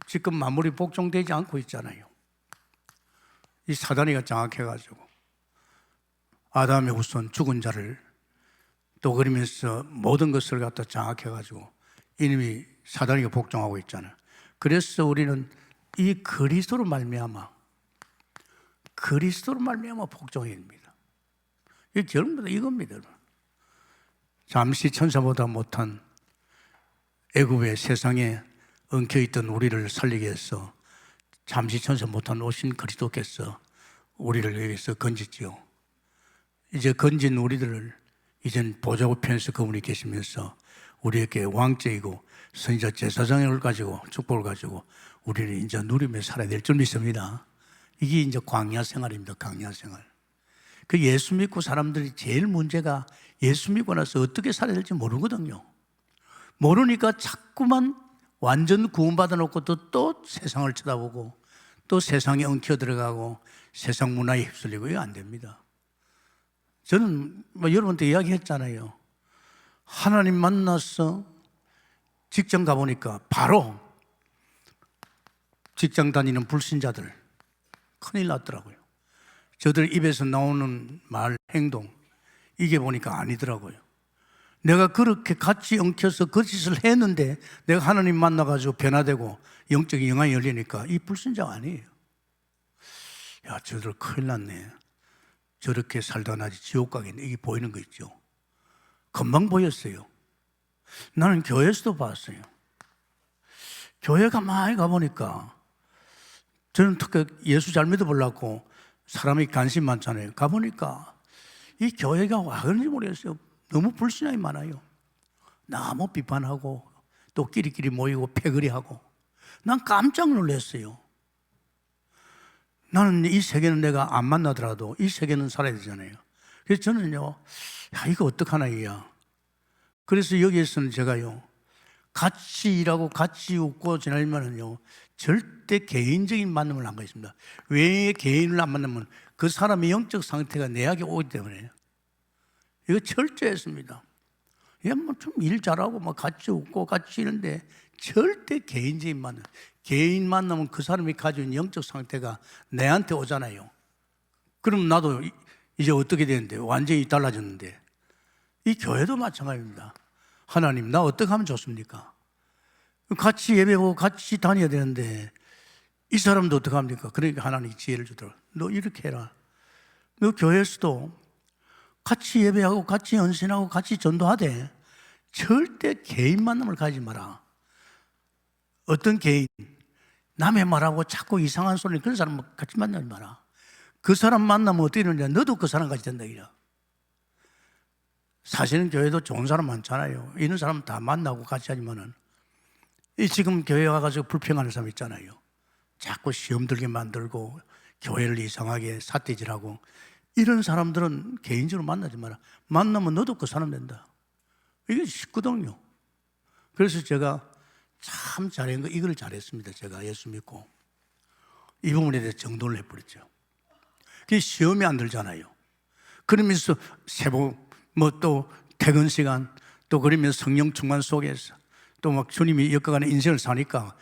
지금 만물이 복종되지 않고 있잖아요. 이 사단이가 장악해가지고 아담의 후손 죽은 자를 또 그러면서 모든 것을 갖다 장악해가지고 이놈이 사단이가 복종하고 있잖아요. 그래서 우리는 이 그리스도로 말미암아 복종해야 됩니다. 이 결론부터 이겁니다. 잠시 천사보다 못한 애굽의 세상에 엉켜있던 우리를 살리기 위해서 잠시 천사 못한 오신 그리스도께서 우리를 여기서 건지지요. 이제 건진 우리들을 이젠 보좌 우편에서 그분이 계시면서 우리에게 왕제이고 선지자 제사장을 가지고 축복을 가지고 우리를 이제 누리며 살아야 될 줄 믿습니다. 이게 이제 광야 생활입니다. 광야 생활. 그 예수 믿고 사람들이 제일 문제가 예수 믿고 나서 어떻게 살아야 될지 모르거든요. 모르니까 자꾸만 완전 구원받아 놓고 또 세상을 쳐다보고 또 세상에 엉켜 들어가고 세상 문화에 휩쓸리고 이거 안 됩니다. 저는 여러분한테 이야기했잖아요. 하나님 만나서 직장 가보니까 바로 직장 다니는 불신자들 큰일 났더라고요. 저들 입에서 나오는 말, 행동 이게 보니까 아니더라고요. 내가 그렇게 같이 엉켜서 그 짓을 했는데 내가 하나님 만나가지고 변화되고 영적인 영향이 열리니까 이 불신자가 아니에요. 야, 저들 큰일 났네. 저렇게 살다 나지 지옥 가겠네. 이게 보이는 거 있죠. 금방 보였어요. 나는 교회에서도 봤어요. 교회 가만히 가보니까 저는 특히 예수 잘 믿어보려고 사람이 관심 많잖아요. 가보니까 이 교회가 와 그런지 모르겠어요. 너무 불신앙이 많아요. 너무 비판하고 또 끼리끼리 모이고 패거리하고 난 깜짝 놀랐어요. 나는 이 세계는 내가 안 만나더라도 이 세계는 살아야 되잖아요. 그래서 저는요, 야, 이거 어떡하나, 이야. 그래서 여기에서는 제가요, 같이 일하고 같이 웃고 지내면은요, 절대 개인적인 만남을 안 가겠습니다. 왜 개인을 안 만나면 그 사람의 영적 상태가 내하게 오기 때문에 이거 철저했습니다. 그냥 뭐 좀 일 잘하고 막 같이 웃고 같이 이런데 절대 개인적인 만남. 개인 만나면 그 사람이 가진 영적 상태가 내한테 오잖아요. 그럼 나도 이제 어떻게 되는데 완전히 달라졌는데 이 교회도 마찬가지입니다. 하나님 나 어떻게 하면 좋습니까? 같이 예배하고 같이 다녀야 되는데 이 사람도 어떻게 합니까? 그러니까 하나님이 지혜를 주더라. 너 이렇게 해라. 너 교회에서도 같이 예배하고 같이 헌신하고 같이 전도하되 절대 개인 만남을 가지 마라. 어떤 개인 남의 말하고 자꾸 이상한 소리 그런 사람 같이 만나지 마라. 그 사람 만나면 어떻게 되느냐? 너도 그 사람 같이 된다 이래. 사실은 교회도 좋은 사람 많잖아요. 이런 사람 다 만나고 같이 하지만은 이 지금 교회 와가지고 불평하는 사람 있잖아요. 자꾸 시험 들게 만들고 교회를 이상하게 삿대질하고 이런 사람들은 개인적으로 만나지 마라. 만나면 너도 그 사람 된다. 이게 쉽거든요. 그래서 제가 참 잘한 거 이걸 잘했습니다. 제가 예수 믿고 이 부분에 대해서 정돈을 해버렸죠. 그게 시험이 안 들잖아요. 그러면서 세복 뭐 또 퇴근 시간 또 그러면서 성령 충만 속에서 또 막 주님이 엮어가는 인생을 사니까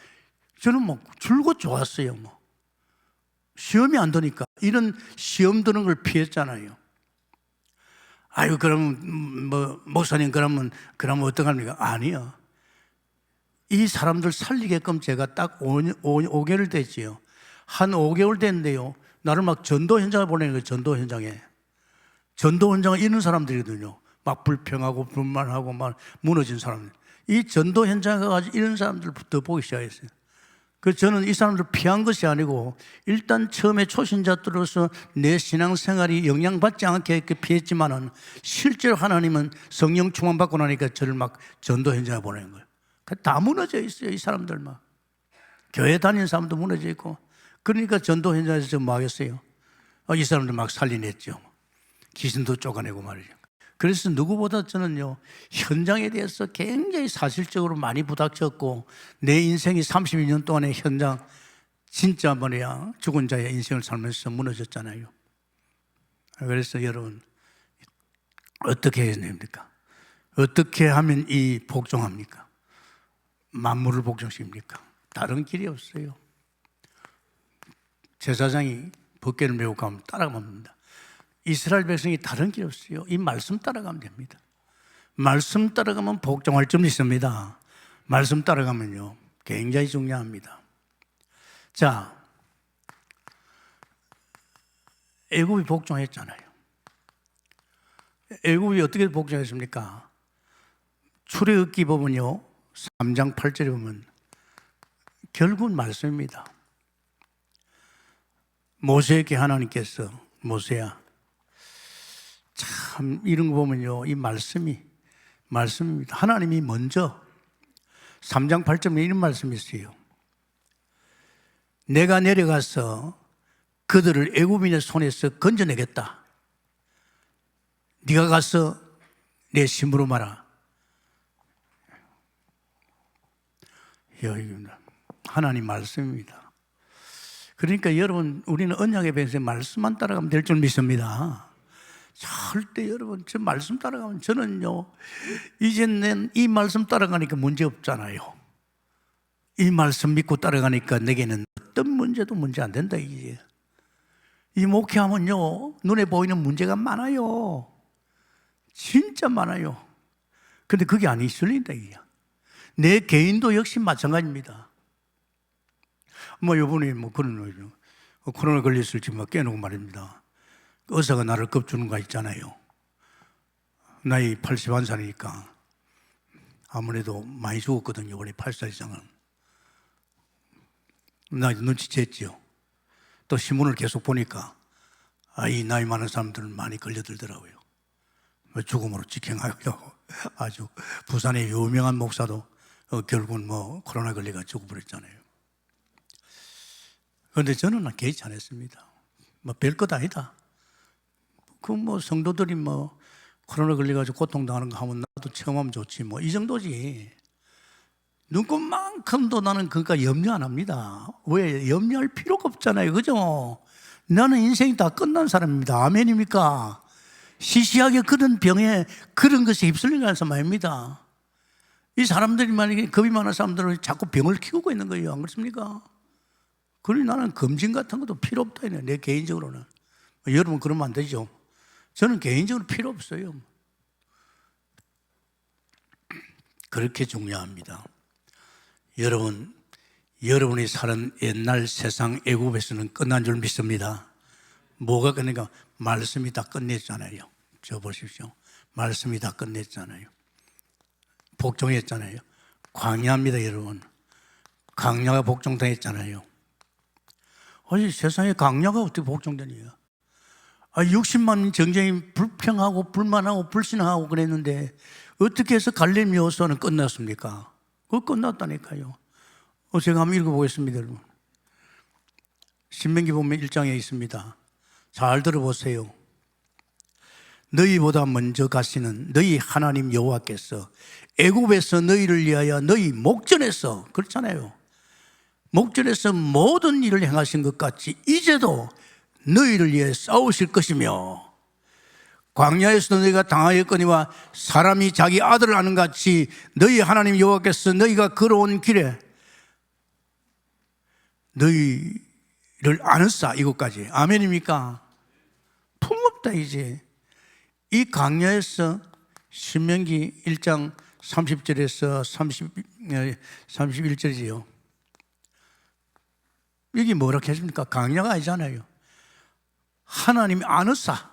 저는 뭐 줄곧 좋았어요. 뭐 시험이 안 되니까 이런 시험 드는 걸 피했잖아요. 아유 그러면 뭐 목사님 그러면 어떡합니까? 아니요. 이 사람들 살리게끔 제가 딱 5개월 됐지요. 한 5개월 됐는데요. 나를 막 전도 현장에 보내는 거예요. 전도 현장에. 전도 현장에 있는 사람들이거든요. 막 불평하고 불만하고 막 무너진 사람들. 이 전도 현장에 가서 이런 사람들부터 보기 시작했어요. 그래서 저는 이 사람들 피한 것이 아니고 일단 처음에 초신자들로서 내 신앙생활이 영향받지 않게 이렇게 피했지만은 실제로 하나님은 성령 충만받고 나니까 저를 막 전도 현장에 보내는 거예요. 다 무너져 있어요. 이 사람들 막. 교회 다니는 사람도 무너져 있고. 그러니까 전도 현장에서 뭐 하겠어요? 이 사람들 막 살려냈죠. 귀신도 쫓아내고 말이죠. 그래서 누구보다 저는요, 현장에 대해서 굉장히 사실적으로 많이 부닥쳤고, 내 인생이 32년 동안의 현장, 진짜 뭐냐, 죽은 자의 인생을 살면서 무너졌잖아요. 그래서 여러분, 어떻게 해야 됩니까? 어떻게 하면 이 복종합니까? 만물을 복종시킵니까? 다른 길이 없어요. 제사장이 법궤를 메고 가면 따라갑니다. 이스라엘 백성이 다른 길이 없어요. 이 말씀 따라가면 됩니다. 말씀 따라가면 복종할 점이 있습니다. 말씀 따라가면요, 굉장히 중요합니다. 자, 애굽이 복종했잖아요. 애굽이 어떻게 복종했습니까? 출애굽기 보면요, 3장 8절에 보면 결국은 말씀입니다. 모세에게 하나님께서 모세야, 참 이런 거 보면요, 이 말씀입니다. 하나님이 먼저 3장 8절에 이런 말씀이 있어요. 내가 내려가서 그들을 애굽인의 손에서 건져내겠다. 네가 가서 내 심으로 마라. 하나님 말씀입니다. 그러니까 여러분, 우리는 언약의 백성의 말씀만 따라가면 될 줄 믿습니다. 절대 여러분, 저 말씀 따라가면 저는요, 이제는 이 말씀 따라가니까 문제 없잖아요. 이 말씀 믿고 따라가니까 내게는 어떤 문제도 문제 안 된다, 이제. 이 목회하면요, 눈에 보이는 문제가 많아요. 진짜 많아요. 근데 그게 안 있을린다, 이게. 내 개인도 역시 마찬가지입니다. 요번에 그런 코로나 걸렸을 때 깨놓고 말입니다. 의사가 나를 겁주는 거 있잖아요. 나이 81살이니까 아무래도 많이 죽었거든요. 원래 8살 이상은. 나 눈치챘지요. 또 신문을 계속 보니까 이 나이 많은 사람들은 많이 걸려들더라고요. 죽음으로 직행하고요. 아주 부산의 유명한 목사도 결국은 코로나 걸려가 죽어버렸잖아요. 그런데 저는 개의치 않았습니다. 별것 아니다. 성도들이 코로나 걸려가지고 고통당하는 거 하면 나도 체험하면 좋지. 이 정도지. 눈곱만큼도 나는 그러니까 염려 안 합니다. 왜? 염려할 필요가 없잖아요. 그죠? 나는 인생이 다 끝난 사람입니다. 아멘입니까? 시시하게 그런 병에 그런 것이 휩쓸려가서 말입니다. 이 사람들이 만약에 겁이 많은 사람들은 자꾸 병을 키우고 있는 거예요. 안 그렇습니까? 그러니 나는 검진 같은 것도 필요 없다. 내 개인적으로는. 여러분 그러면 안 되죠. 저는 개인적으로 필요 없어요. 그렇게 중요합니다. 여러분이 사는 옛날 세상 애굽에서는 끝난 줄 믿습니다. 뭐가 끝내니까 말씀이 다 끝냈잖아요. 저 보십시오. 말씀이 다 끝냈잖아요. 복종했잖아요. 광야입니다, 여러분. 광야가 복종당했잖아요. 아니, 세상에 광야가 어떻게 복종되냐? 60만 정쟁이 불평하고 불만하고 불신하고 그랬는데 어떻게 해서 갈릴리 여호수아는 끝났습니까? 그거 끝났다니까요. 제가 한번 읽어보겠습니다, 여러분. 신명기 보면 1장에 있습니다. 잘 들어보세요. 너희보다 먼저 가시는 너희 하나님 여호와께서 애굽에서 너희를 위하여 너희 목전에서, 그렇잖아요, 목전에서 모든 일을 행하신 것 같이 이제도 너희를 위해 싸우실 것이며 광야에서도 너희가 당하였거니와 사람이 자기 아들을 아는 같이 너희 하나님 여호와께서 너희가 걸어온 길에 너희를 아는사. 이것까지. 아멘입니까? 품없다. 이제 이 광야에서 신명기 1장 30절에서 31절이지요. 이게 뭐라고 했습니까? 광야가 아니잖아요. 하나님이 아는사.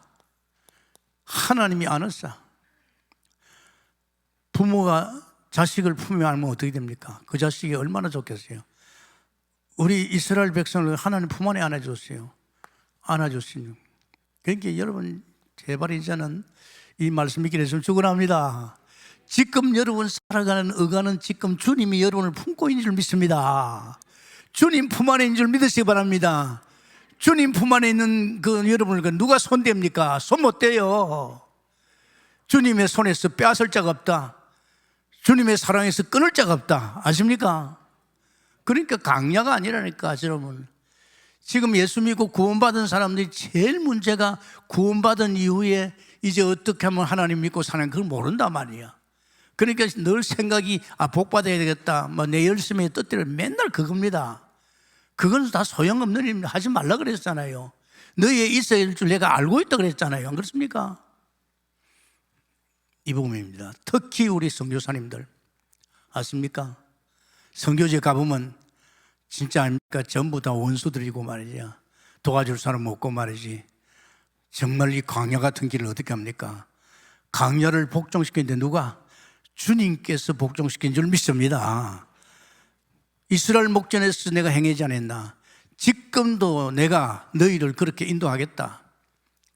하나님이 아는사. 부모가 자식을 품에 안으면 어떻게 됩니까? 그 자식이 얼마나 좋겠어요. 우리 이스라엘 백성을 하나님 품 안에 안아줬어요. 안아줬어요. 그러니까 여러분 제발 이제는 이 말씀 믿기 위해서 축원합니다. 지금 여러분 살아가는 의가는 지금 주님이 여러분을 품고 있는 줄 믿습니다. 주님 품 안에 있는 줄 믿으시기 바랍니다. 주님 품 안에 있는 여러분을 누가 손댑니까? 손 못 대요. 주님의 손에서 빼앗을 자가 없다. 주님의 사랑에서 끊을 자가 없다. 아십니까? 그러니까 강야가 아니라니까. 여러분, 지금 예수 믿고 구원받은 사람들이 제일 문제가 구원받은 이후에 이제 어떻게 하면 하나님 믿고 사는 그걸 모른단 말이야. 그러니까 늘 생각이 복 받아야 되겠다, 내 열심의 뜻대로 맨날 그겁니다. 그건 다 소용없는 일입니다. 하지 말라 그랬잖아요. 너희에 있어야 할 줄 내가 알고 있다 그랬잖아요. 안 그렇습니까? 이 부분입니다. 특히 우리 선교사님들 아십니까? 선교지에 가보면 진짜 아닙니까? 전부 다 원수들이고 말이죠. 도와줄 사람 없고 말이지. 정말 이 광야 같은 길을 어떻게 합니까? 광야를 복종시키는데 누가? 주님께서 복종시킨 줄 믿습니다. 이스라엘 목전에서 내가 행하지 않았나? 지금도 내가 너희를 그렇게 인도하겠다.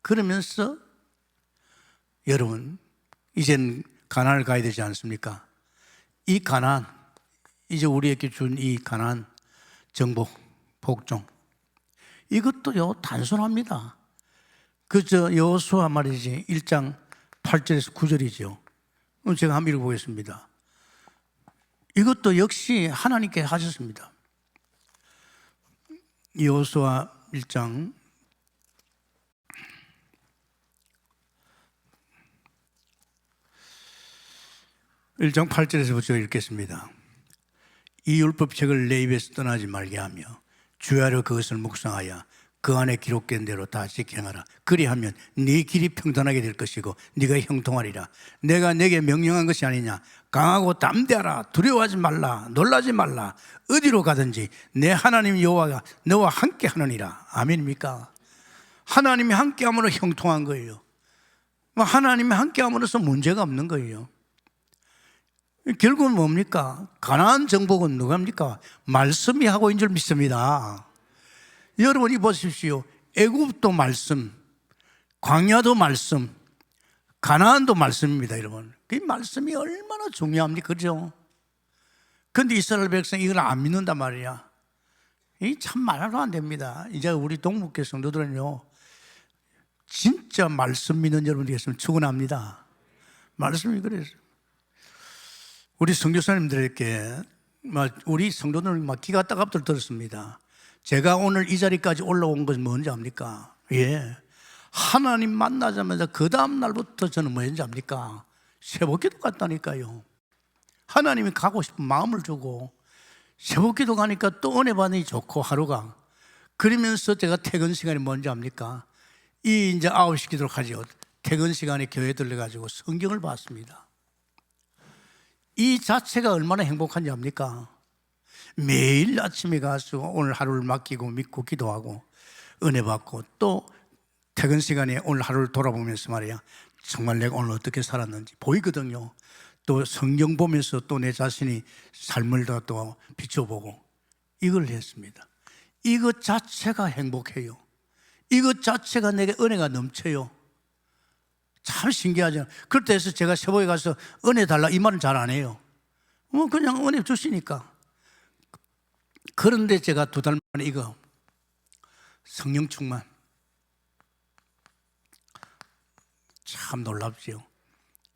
그러면서 여러분, 이젠 가나안을 가야 되지 않습니까? 이 가나안, 이제 우리에게 준 이 가나안, 정복, 복종, 이것도요 단순합니다. 그저 여호수아 말이지 1장 8절에서 9절이죠. 제가 한번 읽어보겠습니다. 이것도 역시 하나님께 하셨습니다. 여호수아 1장 8절에서부터 읽겠습니다. 이 율법책을 내 입에서 떠나지 말게 하며 주야로 그것을 묵상하여 그 안에 기록된 대로 다 지켜하라. 그리하면 네 길이 평탄하게 될 것이고 네가 형통하리라. 내가 내게 명령한 것이 아니냐. 강하고 담대하라. 두려워하지 말라. 놀라지 말라. 어디로 가든지 내 하나님 여호와가 너와 함께 하느니라. 아멘입니까? 하나님이 함께 함으로 형통한 거예요. 하나님이 함께 함으로써 문제가 없는 거예요. 결국은 뭡니까? 가나안 정복은 누가 합니까? 말씀이 하고 있는 줄 믿습니다. 여러분이 보십시오. 애굽도 말씀, 광야도 말씀, 가나안도 말씀입니다, 여러분. 그 말씀이 얼마나 중요합니까? 그죠? 그런데 이스라엘 백성이 이걸 안 믿는단 말이야. 이 참 말도 안 됩니다. 이제 우리 동북교 성도들은요, 진짜 말씀 믿는 여러분들이 있으면 축원합니다. 말씀이 그래서. 우리 선교사님들에게 우리 성도들은 막 기가 따갑도록 들었습니다. 제가 오늘 이 자리까지 올라온 것은 뭔지 압니까? 예, 하나님 만나자마자 그 다음 날부터 저는 뭐였는지 압니까? 새벽기도 갔다니까요. 하나님이 가고 싶은 마음을 주고 새벽기도 가니까 또 은혜 받으니 좋고 하루가. 그러면서 제가 퇴근 시간이 뭔지 압니까? 이 이제 9시 기도를 하죠. 퇴근 시간에 교회 들려가지고 성경을 봤습니다. 이 자체가 얼마나 행복한지 압니까? 매일 아침에 가서 오늘 하루를 맡기고 믿고 기도하고 은혜 받고 또 퇴근 시간에 오늘 하루를 돌아보면서 말이야, 정말 내가 오늘 어떻게 살았는지 보이거든요. 또 성경 보면서 또 내 자신이 삶을 또 비춰보고 이걸 했습니다. 이것 자체가 행복해요. 이것 자체가 내게 은혜가 넘쳐요. 참 신기하죠. 그럴 때에서 제가 세보에 가서 은혜 달라 이 말은 잘 안 해요. 그냥 은혜 주시니까. 그런데 제가 2달 만에 이거 성령 충만, 참 놀랍지요.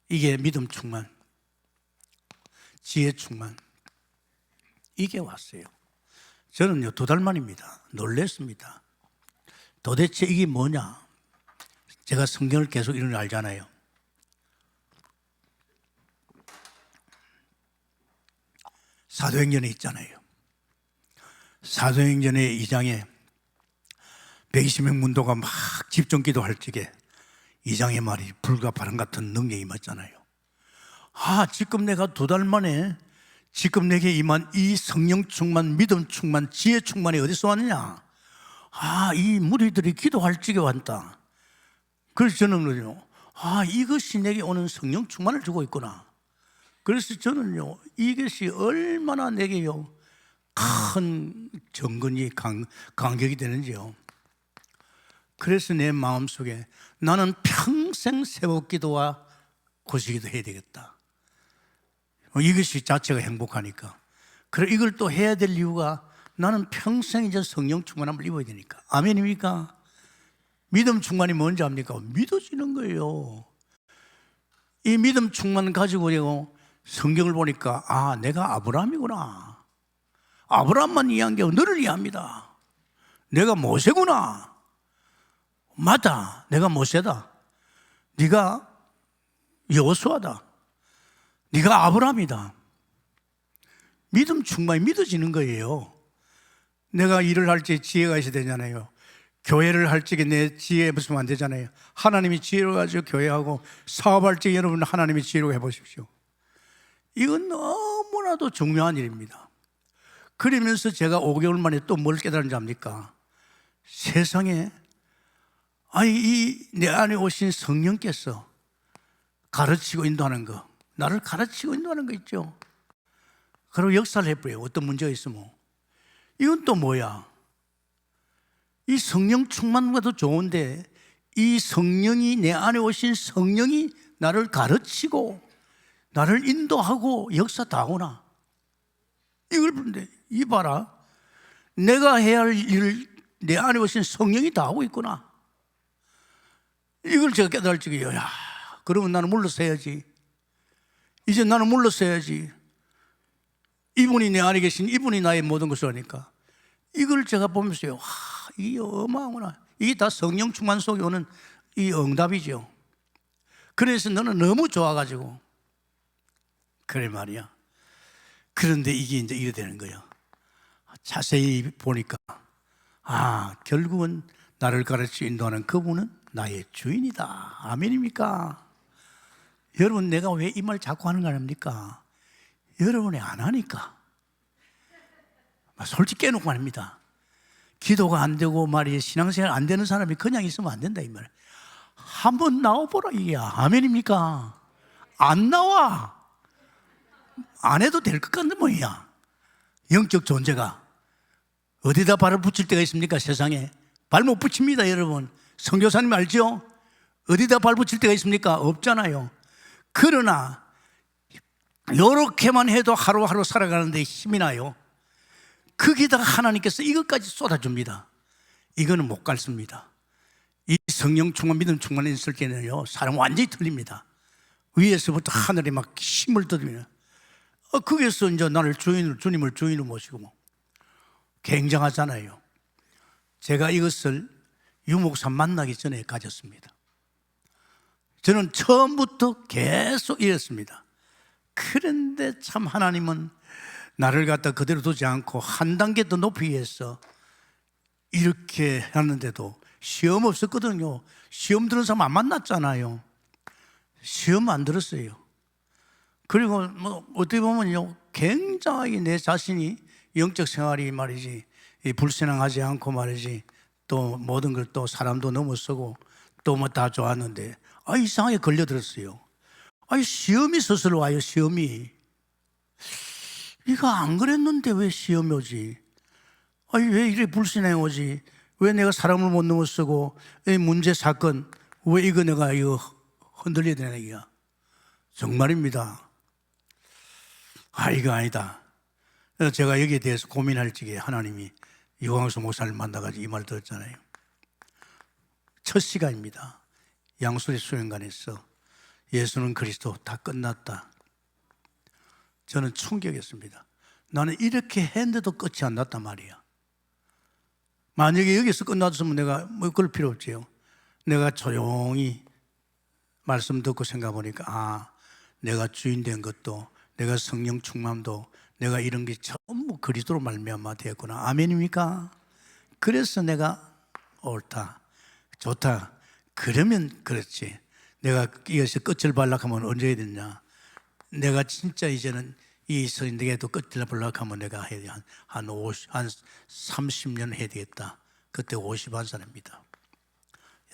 이게 믿음 충만, 지혜 충만, 이게 왔어요. 저는요 2달 만입니다. 놀랬습니다. 도대체 이게 뭐냐? 제가 성경을 계속 이런 걸 알잖아요. 사도행전에 있잖아요. 사도행전의 2장에 120명 문도가 막 집중기도할 적에 2장의 말이 불과 바람 같은 능력이 임했잖아요. 지금 내가 2달 만에 지금 내게 임한 이 성령 충만, 믿음 충만, 지혜 충만이 어디서 왔느냐? 이 무리들이 기도할 적에 왔다. 그래서 저는요, 이것이 내게 오는 성령 충만을 주고 있구나. 그래서 저는요, 이것이 얼마나 내게요 큰 정근이 간격이 되는지요. 그래서 내 마음속에 나는 평생 새벽기도와 고시기도 해야 되겠다. 이것이 자체가 행복하니까. 그래 이걸 또 해야 될 이유가 나는 평생 이제 성령 충만함을 입어야 되니까. 아멘입니까? 믿음 충만이 뭔지 압니까? 믿어지는 거예요. 이 믿음 충만 가지고 성경을 보니까 내가 아브라함이구나. 아브라함만 이해한 게 너를 이해합니다. 내가 모세구나. 맞다. 내가 모세다. 네가 여호수아다. 네가 아브라함이다. 믿음 충만히 믿어지는 거예요. 내가 일을 할 때 지혜가 있어야 되잖아요. 교회를 할 적에 내 지혜 없으면 안 되잖아요. 하나님이 지혜로 가지고 교회하고 사업할 적에 여러분 하나님이 지혜로 해보십시오. 이건 너무나도 중요한 일입니다. 그러면서 제가 5개월 만에 또 뭘 깨달은지 압니까? 세상에 이 내 안에 오신 성령께서 가르치고 인도하는 거, 나를 가르치고 인도하는 거 있죠. 그리고 역사를 해버려요. 어떤 문제가 있으면. 이건 또 뭐야? 이 성령 충만과도 좋은데 이 성령이, 내 안에 오신 성령이 나를 가르치고 나를 인도하고 역사 다 하구나. 이걸 보는데, 이 봐라, 내가 해야 할 일을 내 안에 오신 성령이 다 하고 있구나. 이걸 제가 깨달을 적이에요. 야, 그러면 나는 물러서야지. 이제 나는 물러서야지. 이분이 내 안에 계신 이분이 나의 모든 것을 하니까. 이걸 제가 보면서요, 이게 어마어마하구나. 이게 다 성령 충만 속에 오는 이 응답이죠. 그래서 너는 너무 좋아가지고 그래 말이야. 그런데 이게 이제 이래 되는 거예요. 자세히 보니까 결국은 나를 가르치 인도하는 그분은 나의 주인이다. 아멘입니까? 여러분, 내가 왜 이 말 자꾸 하는 거 아닙니까? 여러분이 안 하니까. 솔직히 깨놓고 말입니다. 기도가 안 되고 말이에요, 신앙생활 안 되는 사람이 그냥 있으면 안 된다 이 말. 한번 나와보라 이게. 아멘입니까? 안 나와. 안 해도 될 것 같은 모양이야. 영적 존재가 어디다 발을 붙일 때가 있습니까? 세상에 발 못 붙입니다. 여러분, 선교사님 알죠? 어디다 발 붙일 때가 있습니까? 없잖아요. 그러나 이렇게만 해도 하루하루 살아가는데 힘이 나요. 거기다가 하나님께서 이것까지 쏟아줍니다. 이거는 못 갔습니다. 이 성령 충만, 믿음 충만에 있을 때는요, 사람 완전히 틀립니다. 위에서부터 하늘에 막 힘을 얻으면 거기서 이제 나를 주님을 주인으로 모시고 뭐 굉장하잖아요. 제가 이것을 유목사 만나기 전에 가졌습니다. 저는 처음부터 계속 이랬습니다. 그런데 참 하나님은 나를 갖다 그대로 두지 않고 한 단계 더 높이 해서 이렇게 하는데도 시험 없었거든요. 시험 들은 사람 안 만났잖아요. 시험 안 들었어요. 그리고 뭐 어떻게 보면요, 굉장히 내 자신이 영적 생활이 말이지 불신앙하지 않고 말이지 또 모든 걸 또 사람도 넘어서고 또 뭐 다 좋았는데 이상하게 걸려들었어요. 시험이 스스로 와요. 시험이. 이거 안 그랬는데 왜 시험이 오지? 왜 이래 불신앙이 오지? 왜 내가 사람을 못 넘어서고 이 문제 사건 왜 이거 내가 이거 흔들려야 되나 이거야. 정말입니다. 이거 아니다. 제가 여기에 대해서 고민할 적에 하나님이 유광수 목사를 만나가지고 이 말 들었잖아요. 첫 시간입니다. 양수리 수련관에서 예수는 그리스도 다 끝났다. 저는 충격이었습니다. 나는 이렇게 했는데도 끝이 안 났단 말이야. 만약에 여기서 끝났으면 내가 뭐 그럴 필요 없지요. 내가 조용히 말씀 듣고 생각해 보니까 내가 주인 된 것도, 내가 성령 충만도, 내가 이런 게 전부 그리스도로 말미암아 되었구나. 아멘입니까? 그래서 내가 옳다, 좋다. 그러면 그렇지. 내가 이것이 끝을 발락하면 언제 해야 되냐? 내가 진짜 이제는 이 선인에게도 끝을 발락하면 내가 해야 돼. 한 30년 해야 되겠다. 그때 51살입니다.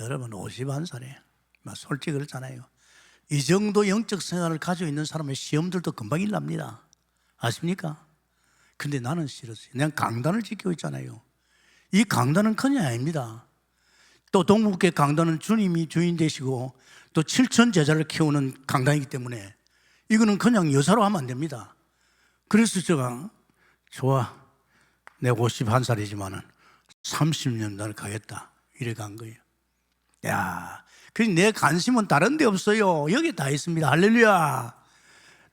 여러분 51살에 솔직히 그렇잖아요. 이 정도 영적 생활을 가지고 있는 사람의 시험들도 금방 일납니다. 아십니까? 근데 나는 싫었어요. 내가 강단을 지키고 있잖아요. 이 강단은 그냥 아닙니다. 또 동국계 강단은 주님이 주인 되시고 또 7천 제자를 키우는 강단이기 때문에 이거는 그냥 여사로 하면 안 됩니다. 그래서 제가 좋아, 내가 51살이지만은 30년 나를 가겠다 이래 간 거예요. 야, 그래서 내 관심은 다른 데 없어요. 여기 다 있습니다. 할렐루야.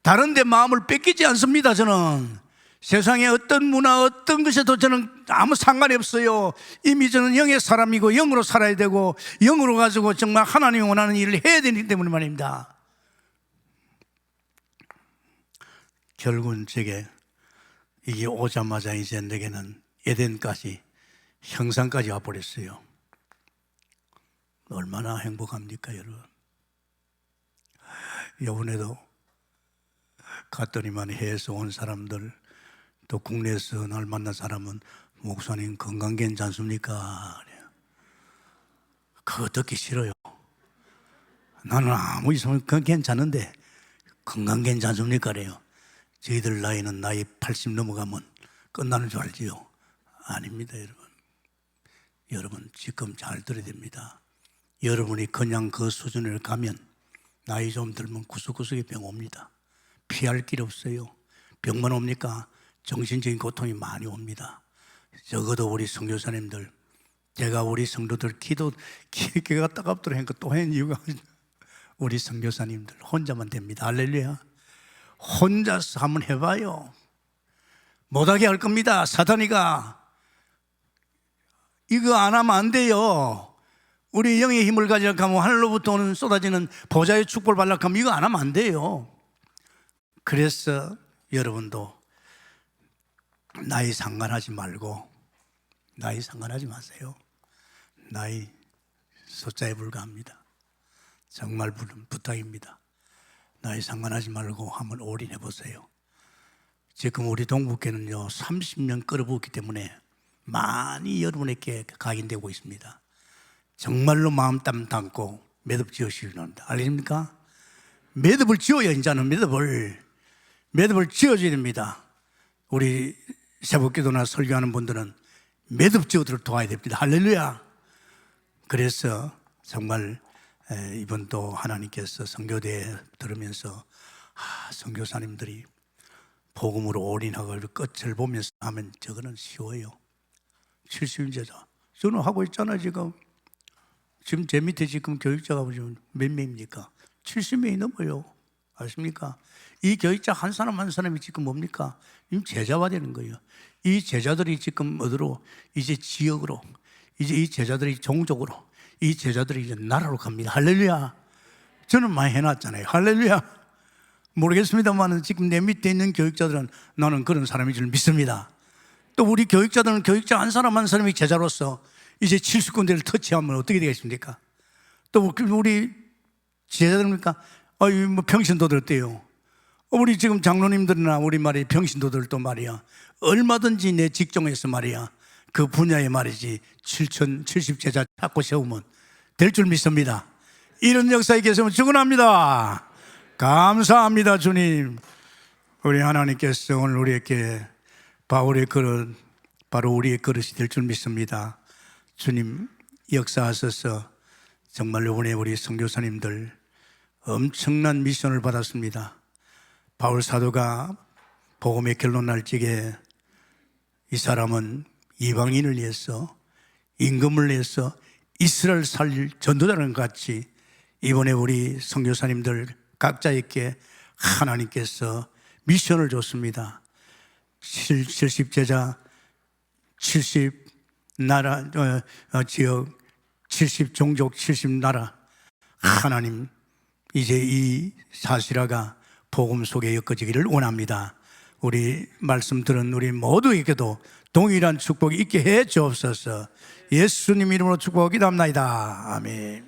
다른 데 마음을 뺏기지 않습니다. 저는 세상에 어떤 문화, 어떤 것에도 저는 아무 상관이 없어요. 이미 저는 영의 사람이고 영으로 살아야 되고 영으로 가지고 정말 하나님이 원하는 일을 해야 되기 때문에 말입니다. 결국은 제게 이게 오자마자 이제 내게는 에덴까지, 형상까지 와버렸어요. 얼마나 행복합니까, 여러분? 이번에도 갔더니만 해외에서 온 사람들, 또 국내에서 날 만난 사람은 목사님 건강 괜찮습니까? 그거 듣기 싫어요. 나는 아무 이상은 그건 괜찮은데 건강 괜찮습니까? 그래요. 저희들 나이는 나이 80 넘어가면 끝나는 줄 알지요? 아닙니다, 여러분. 여러분 지금 잘 들어야 됩니다. 여러분이 그냥 그 수준을 가면 나이 좀 들면 구석구석에 병 옵니다. 피할 길 없어요. 병만 옵니까? 정신적인 고통이 많이 옵니다. 적어도 우리 선교사님들, 제가 우리 성도들 기가 따갑도록 하니까 또 한 이유가 우리 선교사님들 혼자만 됩니다. 할렐루야. 혼자서 한번 해봐요. 못하게 할 겁니다. 사탄이가 이거 안 하면 안 돼요. 우리 영의 힘을 가지려고 하면 하늘로부터 오는 쏟아지는 보좌의 축복을 받으려고 하면 이거 안 하면 안 돼요. 그래서 여러분도 나이 상관하지 말고, 나이 상관하지 마세요. 나이 숫자에 불과합니다. 정말 부탁입니다. 나이 상관하지 말고 한번 올인해 보세요. 지금 우리 동북교는요 30년 끌어부었기 때문에 많이 여러분에게 각인되고 있습니다. 정말로 마음땀 담고 매듭 지으시기 바랍니다. 알겠습니까? 매듭을 지어야, 이제는 매듭을 지어줘야 됩니다. 우리 새벽기도나 설교하는 분들은 매듭 지어들을 도와야 됩니다. 할렐루야. 그래서 정말 이번 또 하나님께서 선교대에 들으면서 선교사님들이 복음으로 올인하고 끝을 보면서 하면 저거는 쉬워요. 70인제자 저는 하고 있잖아요. 지금 제 밑에 지금 교육자가 보시면 몇 명입니까? 70명이 넘어요. 아십니까? 이 교육자 한 사람 한 사람이 지금 뭡니까? 지금 제자화 되는 거예요. 이 제자들이 지금 어디로? 이제 지역으로, 이제 이 제자들이 종족으로, 이 제자들이 이제 나라로 갑니다. 할렐루야. 저는 많이 해놨잖아요. 할렐루야. 모르겠습니다만 지금 내 밑에 있는 교육자들은 나는 그런 사람인 줄 믿습니다. 또 우리 교육자들은 교육자 한 사람 한 사람이 제자로서 이제 70군데를 터치하면 어떻게 되겠습니까? 또 우리 제자들입니까? 뭐 평신도들 어때요? 우리 지금 장로님들이나 우리 말이 평신도들도 말이야, 얼마든지 내 직종에서 말이야, 그 분야에 말이지 70 제자 찾고 세우면 될 줄 믿습니다. 이런 역사에 계시면 축원합니다. 감사합니다. 주님, 우리 하나님께서 오늘 우리에게 바울의 그릇, 바로 우리의 그릇이 될 줄 믿습니다. 주님 역사하셔서 정말 이번에 우리 선교사님들 엄청난 미션을 받았습니다. 바울 사도가 복음의 결론 날 적에 이 사람은 이방인을 위해서, 임금을 위해서 이스라엘 살릴 전도자랑 같이 이번에 우리 선교사님들 각자에게 하나님께서 미션을 줬습니다. 70 제자, 70 나라, 지역, 70 종족, 70 나라. 하나님, 이제 이 사실화가 복음 속에 엮어지기를 원합니다. 우리 말씀 들은 우리 모두에게도 동일한 축복이 있게 해 주옵소서. 예수님 이름으로 축복하기도 합니다. 아멘.